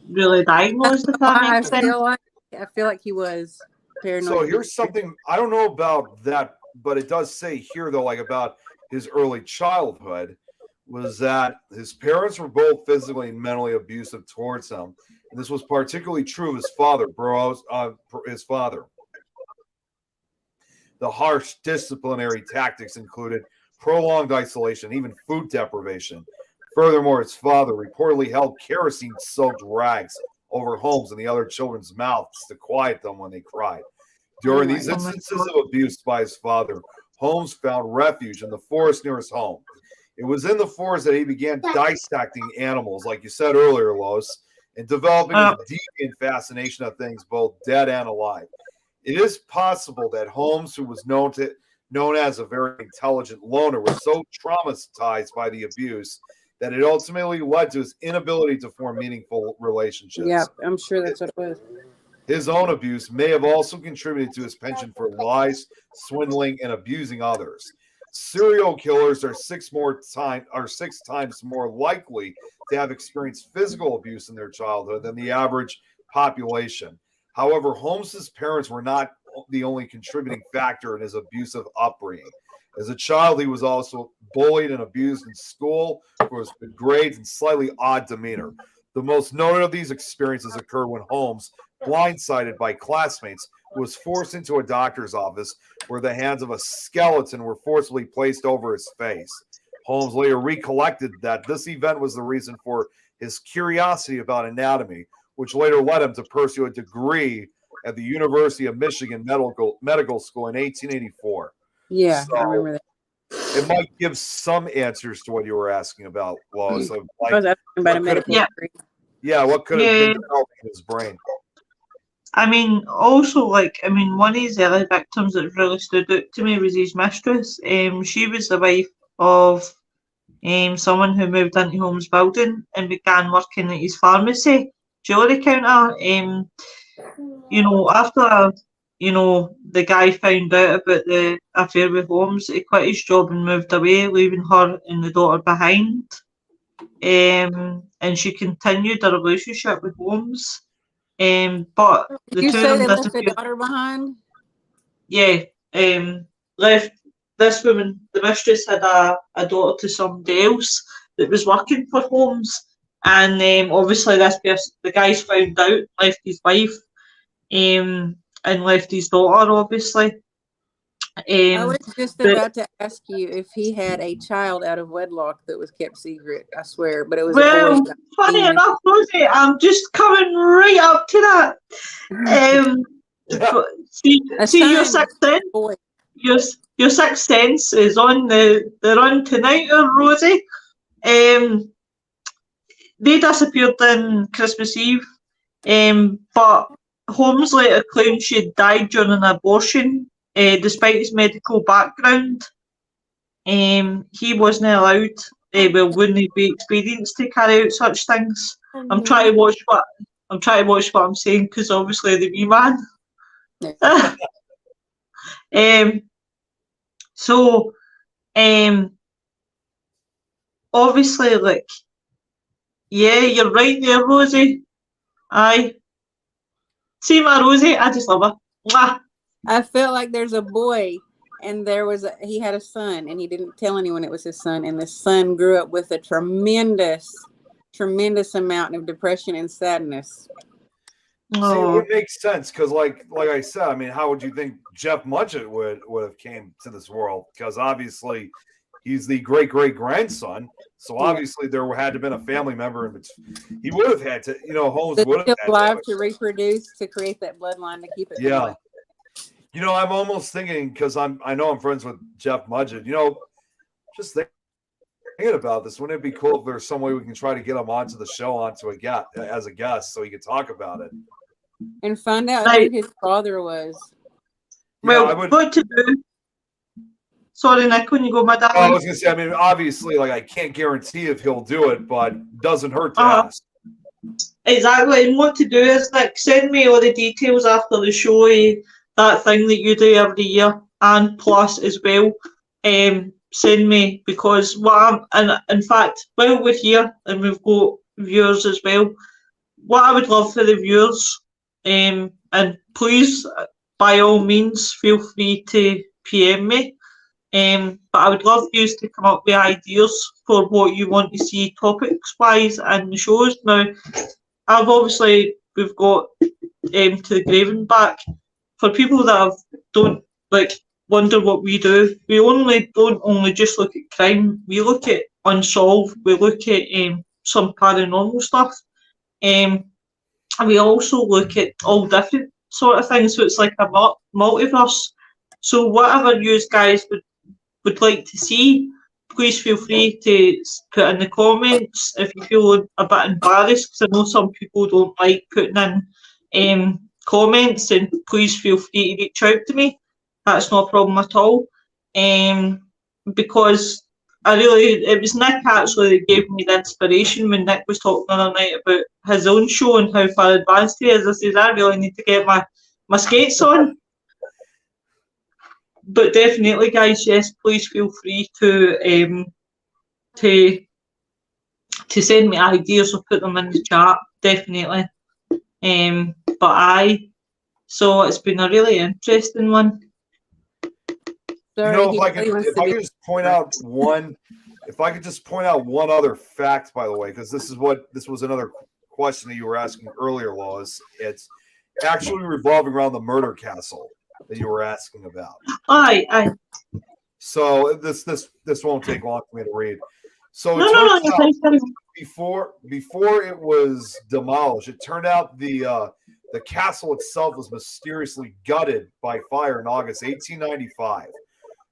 really diagnosed, if that I makes sense. feel like he was paranoid. So here's something I don't know about that, but it does say here though, like about his early childhood, was that his parents were both physically and mentally abusive towards him, and this was particularly true of his father, his father. The harsh disciplinary tactics included prolonged isolation, even food deprivation. Furthermore, his father reportedly held kerosene-soaked rags over Holmes and the other children's mouths to quiet them when they cried. During these instances of abuse by his father, Holmes found refuge in the forest near his home. It was in the forest that he began dissecting animals, like you said earlier, Lois, and developing a deviant fascination of things both dead and alive. It is possible that Holmes, who was known as a very intelligent loner, was so traumatized by the abuse that it ultimately led to his inability to form meaningful relationships. Yeah, I'm sure that's what it was. His own abuse may have also contributed to his penchant for lies, swindling, and abusing others. Serial killers are six times more likely to have experienced physical abuse in their childhood than the average population. However, Holmes's parents were not the only contributing factor in his abusive upbringing. As a child, he was also bullied and abused in school for his good grades and slightly odd demeanor. The most noted of these experiences occurred when Holmes, blindsided by classmates, was forced into a doctor's office where the hands of a skeleton were forcibly placed over his face. Holmes later recollected that this event was the reason for his curiosity about anatomy, which later led him to pursue a degree at the University of Michigan Medical School in 1884. Yeah, So I remember that. it might give some answers to what you were asking about, Lois. Of I was asking about a medical degree. Yeah, what could have been developing in his brain? I mean, also, one of his early victims that really stood out to me was his mistress. She was the wife of someone who moved into Holmes' building and began working at his pharmacy, jewellery counter. After the guy found out about the affair with Holmes, he quit his job and moved away, leaving her and the daughter behind. And she continued a relationship with Holmes. But the You two say of they them left the disappeared. daughter behind? Yeah, left this woman, the mistress, had a daughter to somebody else that was working for Holmes, and obviously this person, the guy's found out, left his wife, and left his daughter, obviously. I was just But about to ask you if he had a child out of wedlock that was kept secret. I swear, but it was a well, boy. funny enough, Rosie, I'm just coming right up to that. But see your sixth sense. Boy. Your sixth sense is on the run tonight, Rosie. They disappeared on Christmas Eve, but Holmes later claimed she had died during an abortion, despite his medical background. He wasn't allowed, wouldn't be experienced to carry out such things. I'm trying to watch what I'm saying, because obviously the wee man. So, obviously, yeah, you're right there, Rosie. Aye. See my Rosie, I just love her. Mwah. I felt like there's a boy, and he had a son, and he didn't tell anyone it was his son, and the son grew up with a tremendous amount of depression and sadness. See, Oh, it makes sense because, like I said, I mean, how would you think Jeff Mudgett would have came to this world? Because obviously, he's the great grandson, so Yeah. obviously there had to have been a family member, and he would have had to, Holmes That's would have still had alive to. to reproduce to create that bloodline to keep it Yeah, going. I'm almost thinking because I know I'm friends with Jeff Mudgett. Just thinking about this, wouldn't it be cool if there's some way we can try to get him onto the show, as a guest, so he could talk about it? And find out who right. his father was. Yeah, I Well, would. what to do? Sorry, Nick, when you go, my I darling. was gonna say, I mean, obviously, like I can't guarantee if he'll do it, but doesn't hurt to Uh-huh. ask. Exactly, and what to do is, Nick, send me all the details after the show, that thing that you do every year, and plus as well, send me, because and in fact, while we're here, and we've got viewers as well, what I would love for the viewers, and please, by all means, feel free to PM me, but I would love you to come up with ideas for what you want to see topics-wise in the shows. Now, we've got To the Grave and Back. For people that don't wonder what we do, we don't only just look at crime. We look at unsolved. We look at some paranormal stuff. And we also look at all different sort of things. So it's like a multiverse. So whatever you guys would like to see, please feel free to put in the comments if you feel a bit embarrassed, because I know some people don't like putting in comments, and please feel free to reach out to me. That's no problem at all. Because it was Nick actually that gave me the inspiration when Nick was talking the other night about his own show and how far advanced he is. I said, I really need to get my skates on. But definitely, guys, yes, please feel free to send me ideas or put them in the chat. Definitely. So it's been a really interesting one. Sorry, If I could just point out one other fact, by the way, because this was another question that you were asking earlier, Lois. It's actually revolving around the murder castle that you were asking about. Aye. So this won't take long for me to read. So it No, turns out before it was demolished, it turned out the castle itself was mysteriously gutted by fire in August 1895.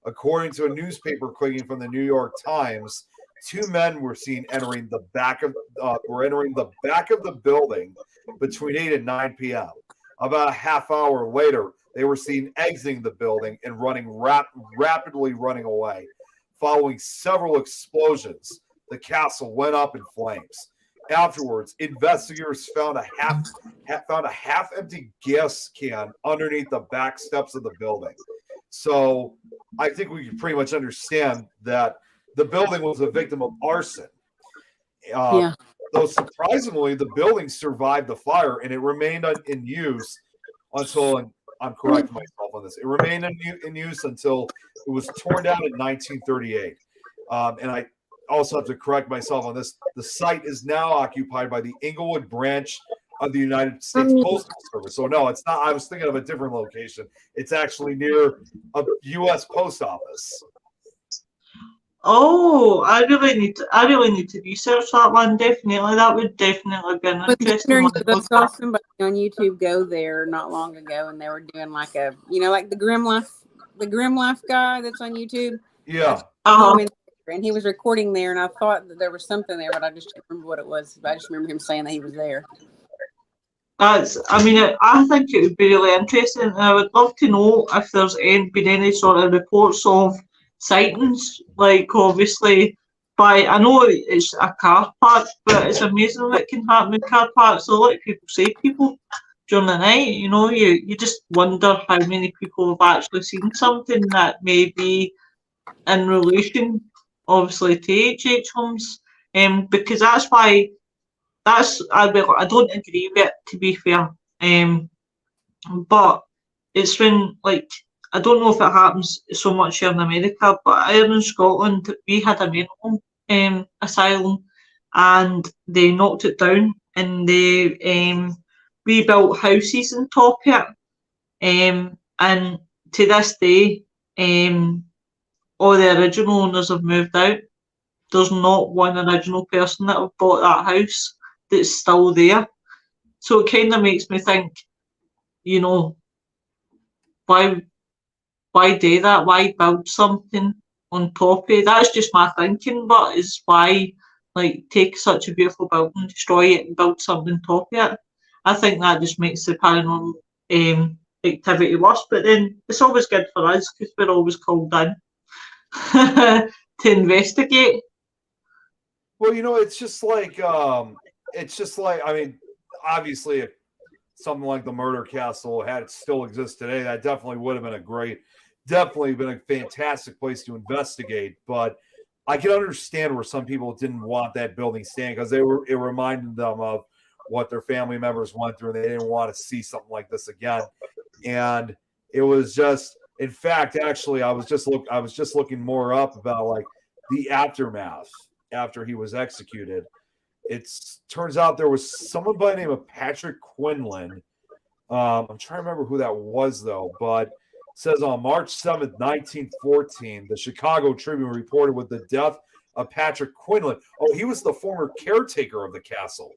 According to a newspaper clipping from the New York Times, two men were seen entering the back of the building between 8 and 9 p.m. About a half hour later, they were seen exiting the building and rapidly running away. Following several explosions, the castle went up in flames. Afterwards, investigators found a half-empty gas can underneath the back steps of the building. So I think we can pretty much understand that the building was a victim of arson. Though surprisingly, the building survived the fire and it remained in use until, and I'm correcting myself on this, it remained in use until it was torn down in 1938. And I also have to correct myself on this. The site is now occupied by the Inglewood branch of the United States Postal Service. So no, it's not. I was thinking of a different location. It's actually near a U.S. post office. Oh, I really need to research that one. Definitely, that would definitely be an interesting one. I saw somebody on YouTube go there not long ago, and they were doing like like the Grim Life guy that's on YouTube. Yeah. And he was recording there, and I thought that there was something there, but I just can't remember what it was. But I just remember him saying that he was there. I think it would be really interesting, and I would love to know if there's been any sort of reports of sightings, like obviously I know it's a car park, but it's amazing what can happen in car parks. So a lot of people see people during the night, you just wonder how many people have actually seen something that may be in relation, obviously, to HH Holmes, because I don't agree with it, to be fair, but it's when, I don't know if it happens so much here in America, but here in Scotland, we had a mental asylum, and they knocked it down, and we rebuilt houses on top of it. And to this day, all the original owners have moved out. There's not one original person that have bought that house that's still there. So it kind of makes me think, you know, why do that? Why build something on top of it? That's just my thinking, but is why like take such a beautiful building, destroy it, and build something on top of it? I think that just makes the paranormal activity worse. But then it's always good for us because we're always called in to investigate. Well, you know, it's just like I mean, obviously, if something like the Murder Castle had it still exist today, that definitely would have been definitely been a fantastic place to investigate. But I can understand where some people didn't want that building standing because it reminded them of what their family members went through, and they didn't want to see something like this again. And it was just, in fact, actually, I was just looking more up about like the aftermath after he was executed. It turns out there was someone by the name of Patrick Quinlan. I'm trying to remember who that was, though, but it says on March 7th, 1914, the Chicago Tribune reported with the death of Patrick Quinlan. Oh, he was the former caretaker of the castle.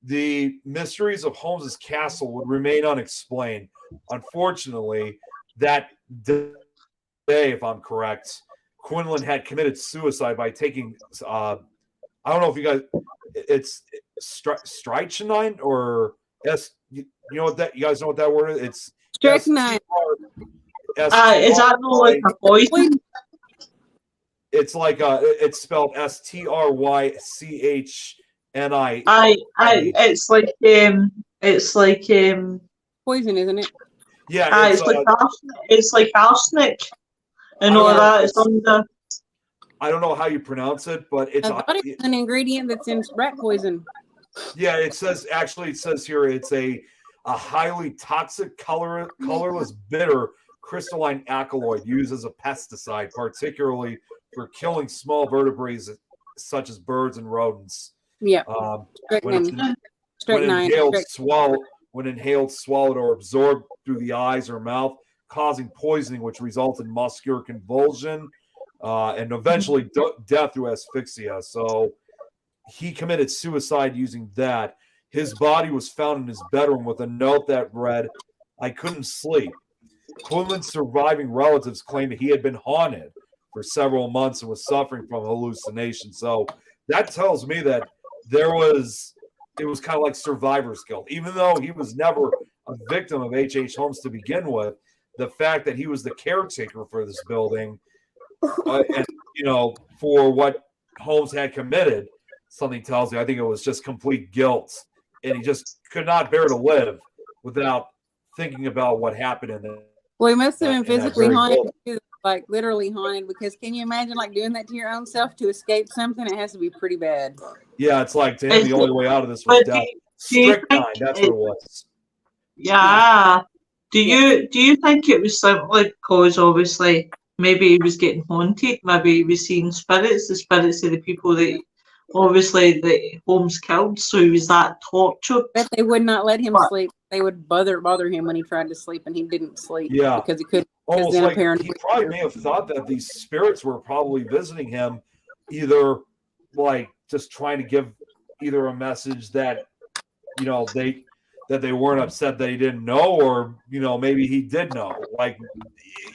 The mysteries of Holmes's castle would remain unexplained. Unfortunately, that day, if I'm correct, Quinlan had committed suicide by taking I don't know if you guys, it's strychnine or you know what that, you guys know what that word is? It's Strychnine. Is that not like a poison? It's like it's spelled Strychnine. It's like Poison, isn't it? Yeah, it's like arsenic and all that. It's under. I don't know how you pronounce it, but it's an ingredient that's in rat poison. Yeah, it says here it's a highly toxic, colorless, bitter crystalline alkaloid used as a pesticide, particularly for killing small vertebrates such as birds and rodents. Yeah. When inhaled, swallowed, or absorbed through the eyes or mouth, causing poisoning, which results in muscular convulsion and eventually death through asphyxia. So he committed suicide using that. His body was found in his bedroom with a note that read, "I couldn't sleep." Quinlan's surviving relatives claimed that he had been haunted for several months and was suffering from hallucinations. So that tells me that it was kind of like survivor's guilt. Even though he was never a victim of HH Holmes to begin with, the fact that he was the caretaker for this building and, you know, for what Holmes had committed, something tells me I think it was just complete guilt. And he just could not bear to live without thinking about what happened in the. Well, he must have been physically haunted, too, like literally haunted, because can you imagine like doing that to your own self to escape something? It has to be pretty bad. Yeah, it's like to him, the only way out of this was death. Strychnine, that's what it was. Yeah. Do you think it was simply because obviously maybe he was getting haunted, maybe he was seeing spirits, the spirits of the people that obviously the Holmes killed, so he was that tortured? But they would not let him sleep. They would bother him when he tried to sleep, and he didn't sleep. Yeah, because he couldn't. Almost like he probably may have thought that these spirits were probably visiting him, either like just trying to give either a message that, you know, they weren't upset that he didn't know, or, you know, maybe he did know. Like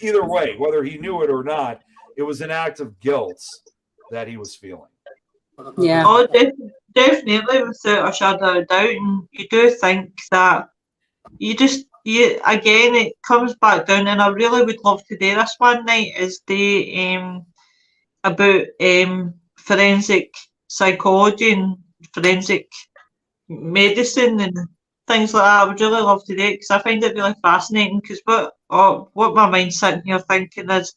either way, whether he knew it or not, it was an act of guilt that he was feeling. Yeah. Oh, definitely, without a shadow of doubt. And you do think that again, it comes back down, and I really would love to do this one night, is about forensic psychology and forensic medicine and things like that. I would really love to do it because I find it really fascinating. Because what my mind's sitting here thinking is,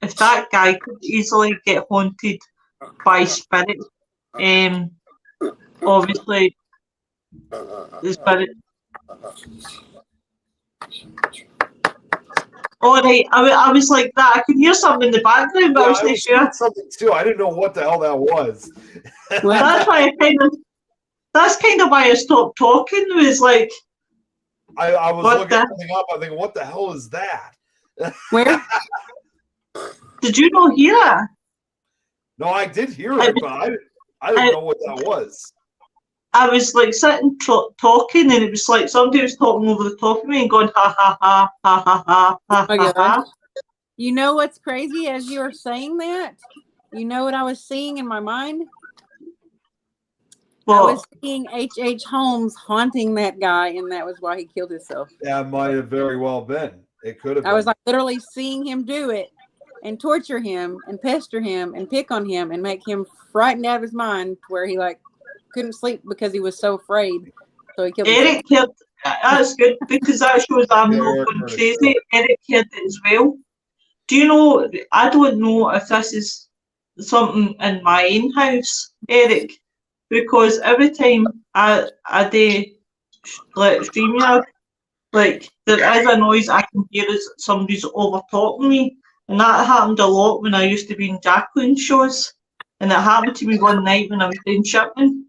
if that guy could easily get haunted by spirits, obviously the spirit. All right, I was like that. I could hear something in the background, but I wasn't sure. Something too. I didn't know what the hell that was. That's why I kind of. That's kind of why I stopped talking. Was like, I was What looking the- something up. I'm thinking, what the hell is that? Where? did you not hear it? No, I did hear it, but I didn't know what that was. I was like sitting talking, and it was like somebody was talking over the top of me and going ha ha ha ha ha ha ha my ha gosh. ha. You know what's crazy? As you were saying that, you know what I was seeing in my mind? I was What? seeing HH Holmes haunting that guy, and that was why he killed himself. That might have very well been. It could have I been. was like literally seeing him do it and torture him and pester him and pick on him and make him frightened out of his mind to where he like couldn't sleep because he was so afraid. So he killed himself. Eric heard. That's good because that shows I'm Yeah, not Eric going heard it crazy. Eric heard it as well. Do you know? I don't know if this is something in my own house, Eric, because every time I do like StreamYard, like there is a noise I can hear as somebody's over talking me, and that happened a lot when I used to be in Jacqueline's shows, and it happened to me one night when I was doing shipping.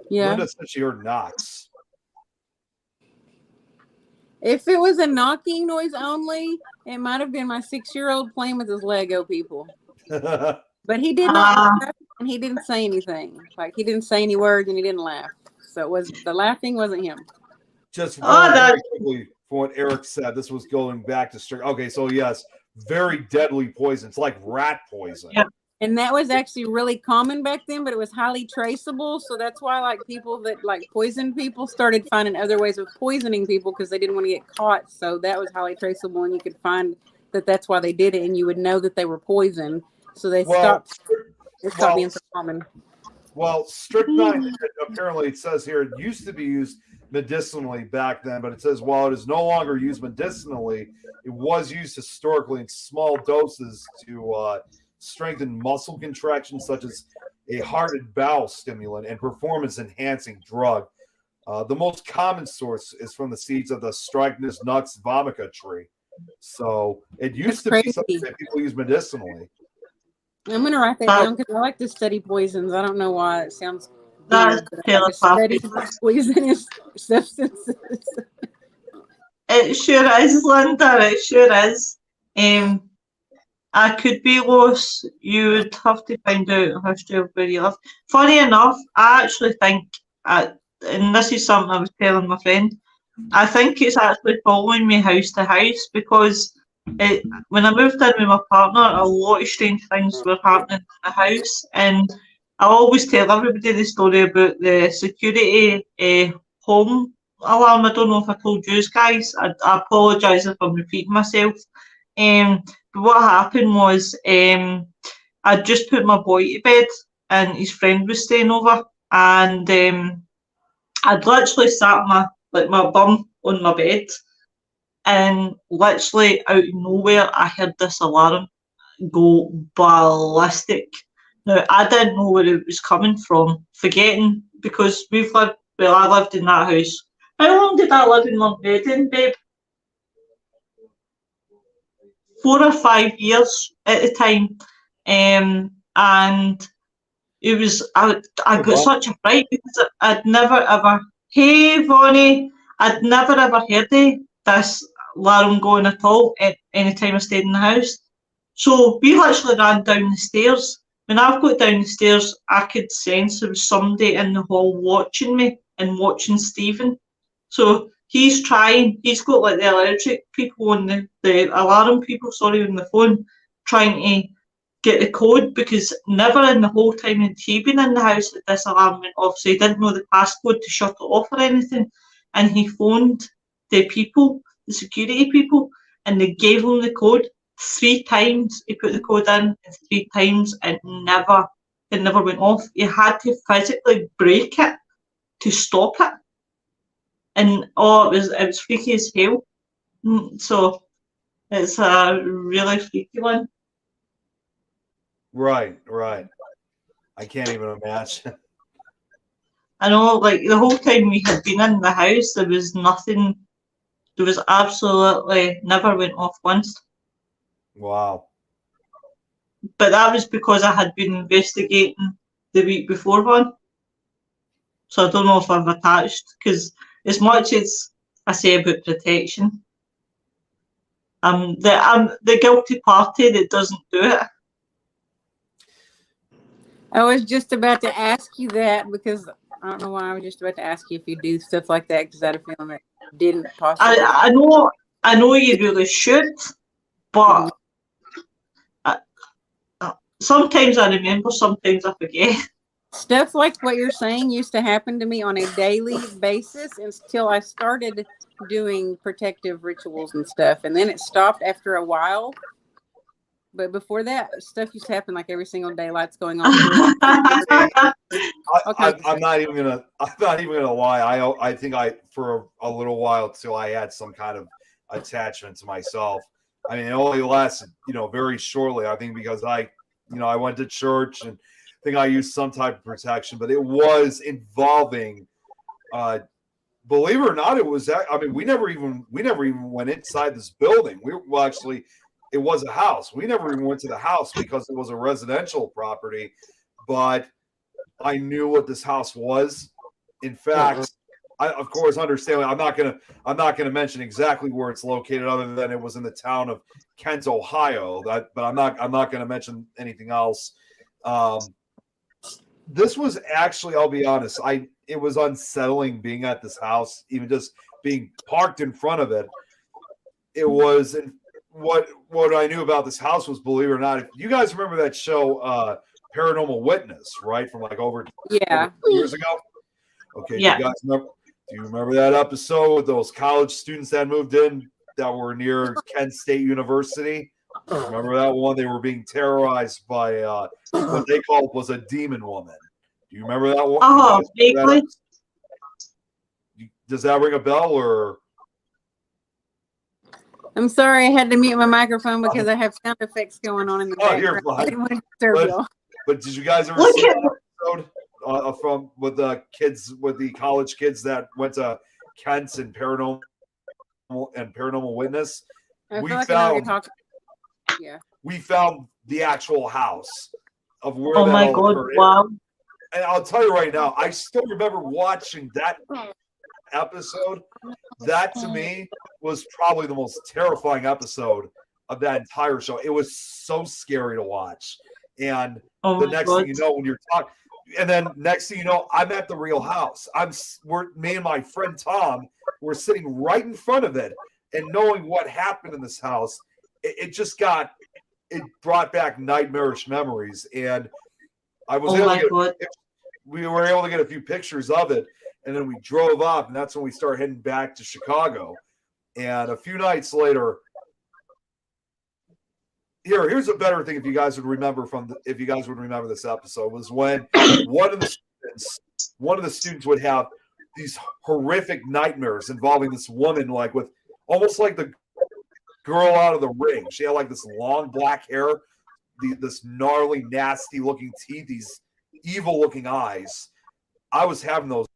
Yeah. Linda said she heard knocks. If it was a knocking noise only, it might have been my 6-year-old playing with his Lego people. But he did not laugh and he didn't say anything. Like he didn't say any words and he didn't laugh. So it was the laughing wasn't him. Just Oh, very quickly for what Eric said, this was going back to strict. Okay, so yes, very deadly poison. It's like rat poison. Yeah. And that was actually really common back then, but it was highly traceable. So that's why like people that like poisoned people started finding other ways of poisoning people because they didn't want to get caught. So that was highly traceable and you could find that that's why they did it and you would know that they were poisoned. So they stopped being so common. Well, strychnine, apparently it says here, it used to be used medicinally back then, but it says while it is no longer used medicinally, it was used historically in small doses to strengthen muscle contractions, such as a heart and bowel stimulant and performance enhancing drug. The most common source is from the seeds of the Strychnus nux vomica tree. So it used to be something that people use medicinally. I'm going to write that down because I like to study poisons. I don't know why it sounds weird, but I like to study poisonous substances. It sure is, Linda. It sure is. I could be lost. You would have to find out the history of where you live. Funny enough, I actually think, and this is something I was telling my friend, I think it's actually following me house to house because when I moved in with my partner, a lot of strange things were happening in the house. And I always tell everybody the story about the security home alarm. I don't know if I told you guys. I apologise if I'm repeating myself. But what happened was I just put my boy to bed and his friend was staying over, and I'd literally sat my bum on my bed, and literally out of nowhere I heard this alarm go ballistic. Now I didn't know where it was coming from, forgetting because I lived in that house. How long did I live in London, babe? 4 or 5 years at the time, and it was I got such a fright because I'd never ever. Hey, Vonnie, I'd never ever heard of this alarm going at all at any time I stayed in the house. So we literally ran down the stairs. When I've got down the stairs, I could sense there was somebody in the hall watching me and watching Stephen. So he's got like the electric people on the alarm people, sorry, on the phone, trying to get the code because never in the whole time that he'd been in the house that this alarm went off, so he didn't know the passcode to shut it off or anything. And he phoned the people, the security people, and they gave him the code 3 times. He put the code in, and 3 times it never went off. He had to physically break it to stop it. And it was freaky as hell. So it's a really freaky one. Right. I can't even imagine. I know, like the whole time we had been in the house, there was nothing. There was absolutely never went off once. Wow. But that was because I had been investigating the week before one. So I don't know if I've attached, because as much as I say about protection, I'm the guilty party that doesn't do it. I was just about to ask you that because I don't know why I was just about to ask you if you do stuff like that because I had a feeling that you didn't possibly. I know you really should, but sometimes I remember, sometimes I forget. Stuff like what you're saying used to happen to me on a daily basis until I started doing protective rituals and stuff. And then it stopped after a while. But before that, stuff used to happen like every single day. Lights going off. I'm not even gonna lie. I think for a little while till I had some kind of attachment to myself. I mean, it only lasted, very shortly. I think because I went to church and I think I used some type of protection, but it was involving. Believe it or not, it was. I mean, we never even went inside this building. It was a house. We never even went to the house because it was a residential property, but I knew what this house was. In fact, I of course understand. I'm not gonna mention exactly where it's located, other than it was in the town of Kent, Ohio. But I'm not gonna mention anything else. This was actually, I'll be honest, it was unsettling being at this house, even just being parked in front of it. It was. What I knew about this house was, believe it or not, if you guys remember that show Paranormal Witness, right, from like over years ago. Okay, yeah. Do you remember that episode with those college students that moved in that were near Kent State University? Remember that one? They were being terrorized by what they called was a demon woman. Do you remember that one? Oh, vaguely. Does that ring a bell or? I'm sorry, I had to mute my microphone because I have sound effects going on in the background. You're fine. I didn't want to disturb y'all. But did you guys ever see that episode from with the kids, with the college kids that went to Kent and Paranormal Witness? I feel like I know what you're talking about. Yeah. We found the actual house of where Oh that my all God! occurred. Wow. And I'll tell you right now, I still remember watching that episode. That to me was probably the most terrifying episode of that entire show. It was so scary to watch. And the next thing you know, when you're talking, and then next thing you know, I'm at the real house. Me and my friend Tom were sitting right in front of it, and knowing what happened in this house, it brought back nightmarish memories. And I was we were able to get a few pictures of it, and then we drove up, and that's when we started heading back to Chicago. And a few nights later, here's a better thing. If you guys would remember this episode, was when one of the students would have these horrific nightmares involving this woman, like with almost like the girl out of The Ring. She had like this long black hair, this gnarly, nasty looking teeth, these evil looking eyes. I was having those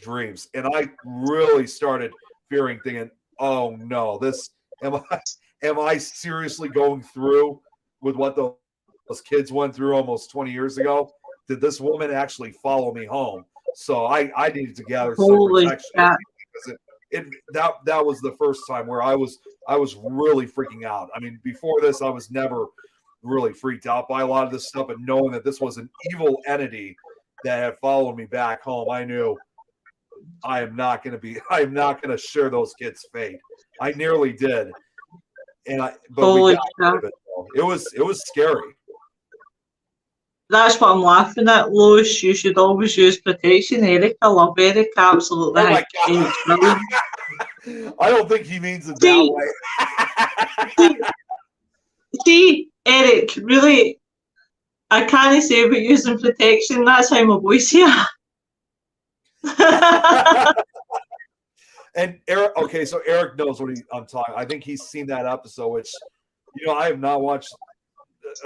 dreams, and I really started fearing, thinking, oh no, am I seriously going through with what those kids went through almost 20 years ago? Did this woman actually follow me home? So I needed to gather some protection, because that was the first time where I was really freaking out. I mean, before this, I was never really freaked out by a lot of this stuff, but knowing that this was an evil entity that had followed me back home, I knew I am not going to share those kids' fate. I nearly did. But we got it. It was scary. That's what I'm laughing at, Lois. You should always use protection. Eric, I love Eric. Absolutely. Oh my God. I don't think he means it that way. See, Eric, really, I can't say about using protection. That's how my voice here. And Eric, okay, so Eric knows what I'm talking. I think he's seen that episode, which, I have not watched,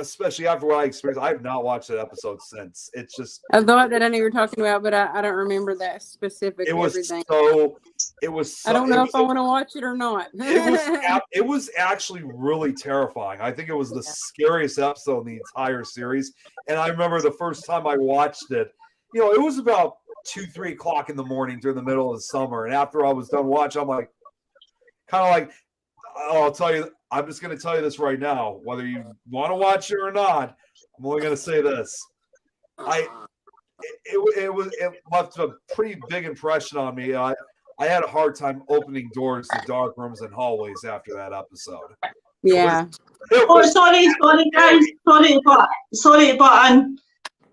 especially after what I experienced. I have not watched that episode since. It's just, I thought that I knew you were talking about, but I don't remember that specific. It was everything. I don't know if I want to watch it or not. It was actually really terrifying. I think it was the scariest episode in the entire series. And I remember the first time I watched it, it was about 2-3 o'clock in the morning during the middle of the summer. And after I was done watching, I'm like, kind of like, I'll tell you, I'm just going to tell you this right now, whether you want to watch it or not. I'm only going to say this. It left a pretty big impression on me. I had a hard time opening doors to dark rooms and hallways after that episode. Yeah. Sorry, guys. Sorry, but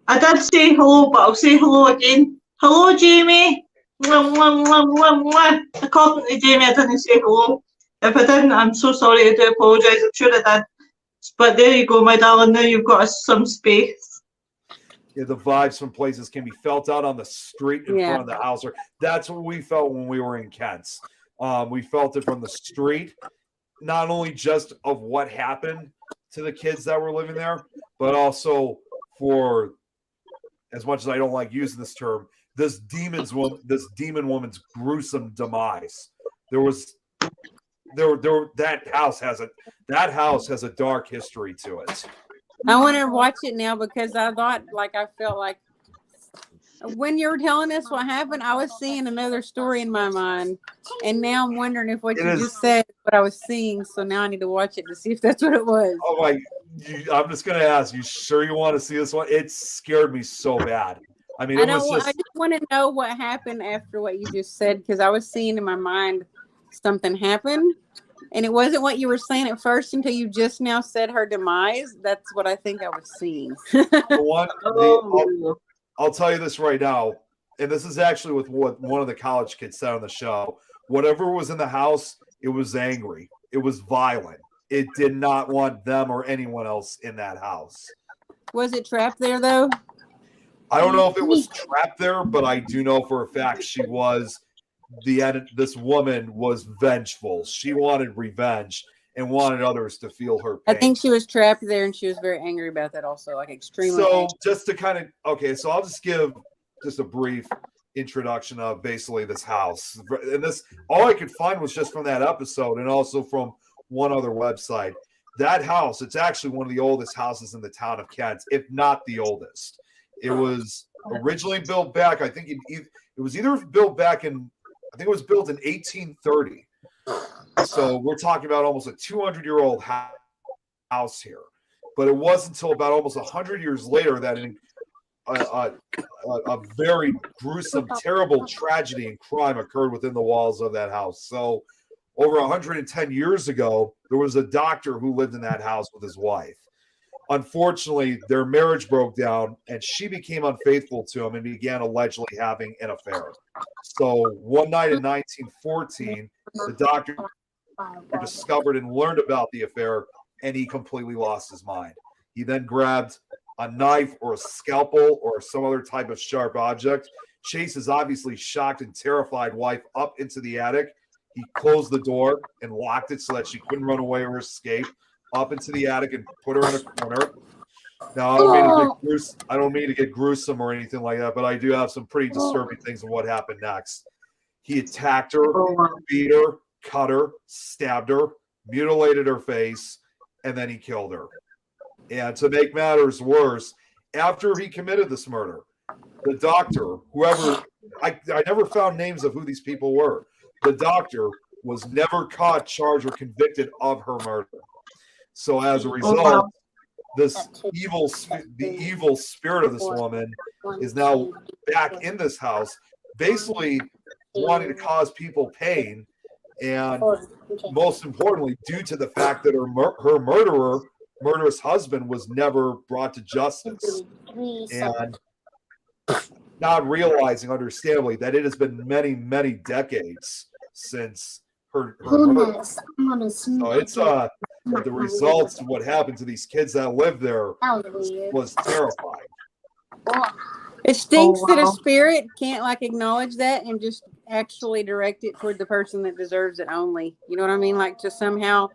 I did say hello, but I'll say hello again. Hello, Jamie. According to Jamie, I didn't say hello. If I didn't, I'm so sorry. I do apologise. I'm sure I did. But there you go, my darling. Now you've got some space. Yeah, the vibes from places can be felt out on the street in front of the house. That's what we felt when we were in Kent's. We felt it from the street, not only just of what happened to the kids that were living there, but also for, as much as I don't like using this term, this demon woman's gruesome demise. That house has a dark history to it. I want to watch it now because I felt like when you were telling us what happened, I was seeing another story in my mind, and now I'm wondering if what you just said is what I was seeing. So now I need to watch it to see if that's what it was. Oh my! I'm just gonna ask you. Sure, you want to see this one? It scared me so bad. I mean, I just want to know what happened after what you just said because I was seeing in my mind something happened. And it wasn't what you were saying at first until you just now said her demise. That's what I think I was seeing. I'll tell you this right now, and this is actually with what one of the college kids said on the show. Whatever was in the house, it was angry. It was violent. It did not want them or anyone else in that house. Was it trapped there, though? I don't know if it was trapped there, but I do know for a fact she was. This woman was vengeful. She wanted revenge and wanted others to feel her pain. I think she was trapped there and she was very angry about that also, like extremely angry. Just to kind of, so I'll just give just a brief introduction of basically this house. And this, all I could find was just from that episode and also from one other website. That house, it's actually one of the oldest houses in the town of Kent, if not the oldest. It was originally built back, I think it was either built back in, I think it was built in 1830. So we're talking about almost a 200-year-old house here. But it wasn't until about almost 100 years later that a very gruesome, terrible tragedy and crime occurred within the walls of that house. So over 110 years ago, there was a doctor who lived in that house with his wife. Unfortunately, their marriage broke down and she became unfaithful to him and began allegedly having an affair. So one night in 1914, the doctor discovered and learned about the affair and he completely lost his mind. He then grabbed a knife or a scalpel or some other type of sharp object, chased his obviously shocked and terrified wife up into the attic. He closed the door and locked it so that she couldn't run away or escape. Up into the attic and put her in a corner. Now, I don't mean to get gruesome or anything like that, but I do have some pretty disturbing things of what happened next. He attacked her, beat her, cut her, stabbed her, mutilated her face, and then he killed her. And to make matters worse, after he committed this murder, the doctor, whoever, I never found names of who these people were. The doctor was never caught, charged, or convicted of her murder. So as a result, the evil spirit of this woman is now back in this house, basically wanting to cause people pain. And most importantly, due to the fact that her murderous husband was never brought to justice. And not realizing, understandably, that it has been many, many decades since her murder. So it's the results of what happened to these kids that lived there was terrifying. It stinks that a spirit can't acknowledge that and just actually direct it toward the person that deserves it only. You know what I mean? To somehow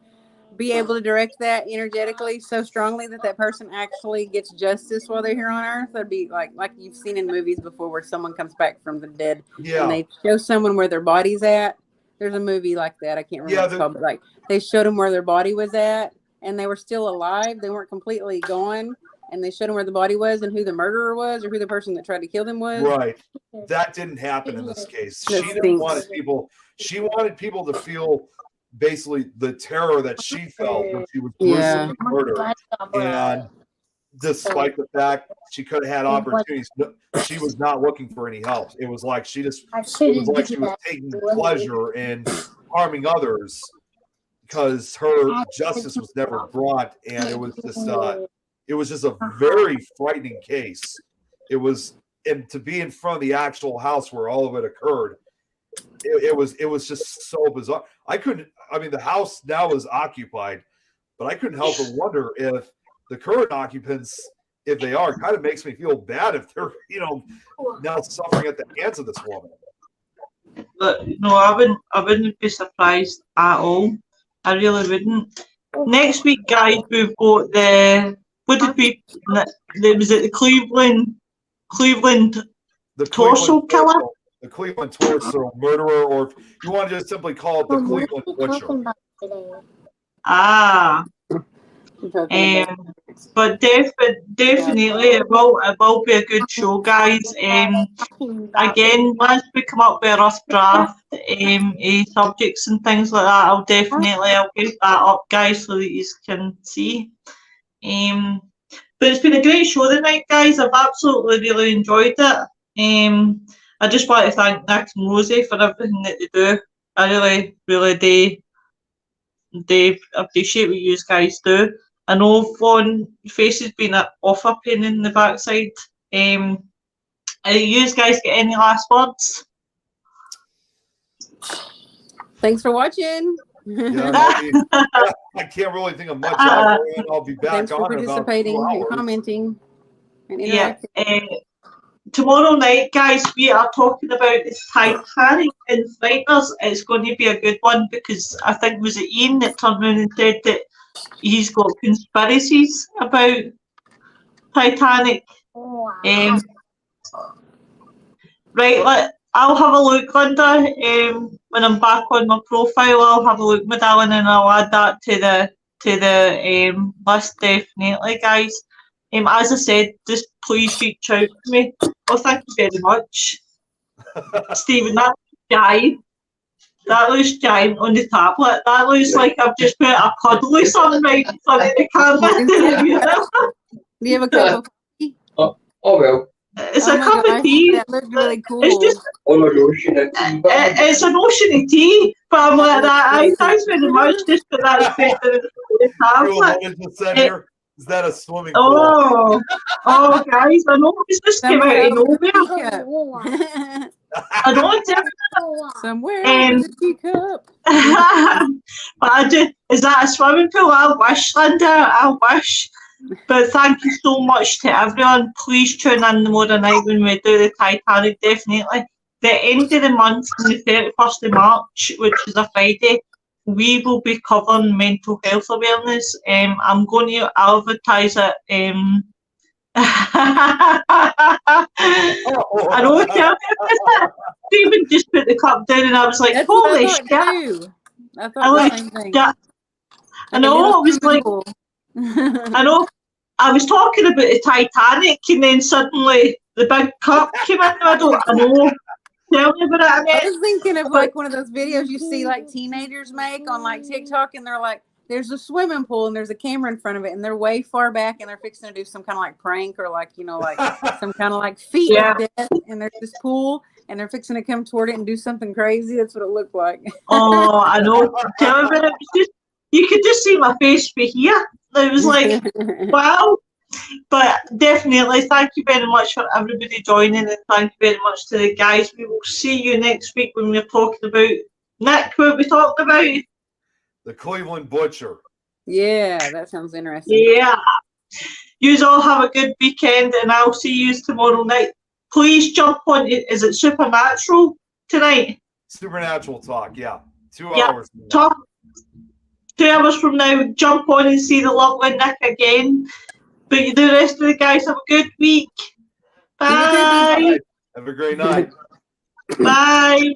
be able to direct that energetically so strongly that person actually gets justice while they're here on Earth. That'd be like you've seen in movies before where someone comes back from the dead and they show someone where their body's at. There's a movie like that. I can't remember what it's called, but they showed them where their body was at and they were still alive. They weren't completely gone. and they showed him where the body was and who the murderer was or who the person that tried to kill them was. Right. That didn't happen in this case. That She didn't want stinks. people. She wanted people to feel basically the terror that she felt when she was Yeah. gruesomely murdered. And despite the fact she could have had opportunities, she was not looking for any help. It was like she was taking pleasure in harming others because her justice was never brought, and it was just a very frightening case. It was, and to be in front of the actual house where all of it occurred, it was just so bizarre. The house now is occupied, but I couldn't help but wonder if the current occupants, if they are, kind of makes me feel bad if they're, now suffering at the hands of this woman. But no, I wouldn't be surprised at all. I really wouldn't. Next week, guys, we've got was it the Cleveland The torso Cleveland killer? The Cleveland torso murderer, or if you want to just simply call it the Cleveland butcher. Ah. But definitely it will be a good show, guys. Again, once we come up with a rough draft, subjects and things like that, I'll get that up, guys, so that you can see. But it's been a great show tonight, guys. I've absolutely really enjoyed it. I just want to thank Nick and Rosie for everything that they do. I really, really do appreciate what you guys do. I know Vaughn's face has been off a pain in the backside. You guys get any last words? Thanks for watching. I can't really think of much else. I'll be back Thanks for on participating and commenting and interacting. Tomorrow night, guys, we are talking about the Titanic in Frighteners. It's going to be a good one because I think was it Ian that turned around and said that he's got conspiracies about Titanic. Right, I'll have a look, Linda. When I'm back on my profile, I'll have a look, my darling, and I'll add that to the list definitely, guys. As I said, just please reach out to me. Well, thank you very much, Stephen. That looks giant on the tablet. That looks like I've just put a cuddly something right in front of the camera. Do you have a cup of tea? Oh well. It's a cup of tea. That looked really cool. It's just it's an ocean of tea, but I'm like that. Thanks very much just for that space in the tablet. Is that a swimming pool? Oh, guys, I know it's just came out of nowhere. I know it's somewhere in the teacup. But is that a swimming pool? I wish, Linda, I wish. But thank you so much to everyone. Please tune in tomorrow night when we do the Titanic, definitely. The end of the month, on the 31st of March, which is a Friday, we will be covering mental health awareness. I'm going to advertise it. I know Stephen just put the cup down and I was like, that's holy shit. I thought the same thing. I know, I was like, I know, I was talking about the Titanic and then suddenly the big cup came in the middle. I know. Tell me about it. I was thinking of like one of those videos you see like teenagers make on like TikTok, and they're like, there's a swimming pool and there's a camera in front of it and they're way far back and they're fixing to do some kind of like prank or like, like some kind of like feat of death, and there's this pool and they're fixing to come toward it and do something crazy. That's what it looked like. Oh, I know. Tell me about it. You could just see my face be here. It was like, wow. But definitely, thank you very much for everybody joining, and thank you very much to the guys. We will see you next week when we're talking about, Nick, what we talked about? The Cleveland Butcher. Yeah, that sounds interesting. Yeah. You all have a good weekend, and I'll see you tomorrow night. Please jump on, is it Supernatural tonight? Supernatural talk, yeah. 2 hours. 2 hours from now, jump on and see the lovely Nick again. But you the rest of the guys have a good week. Bye. Have a great night. Bye.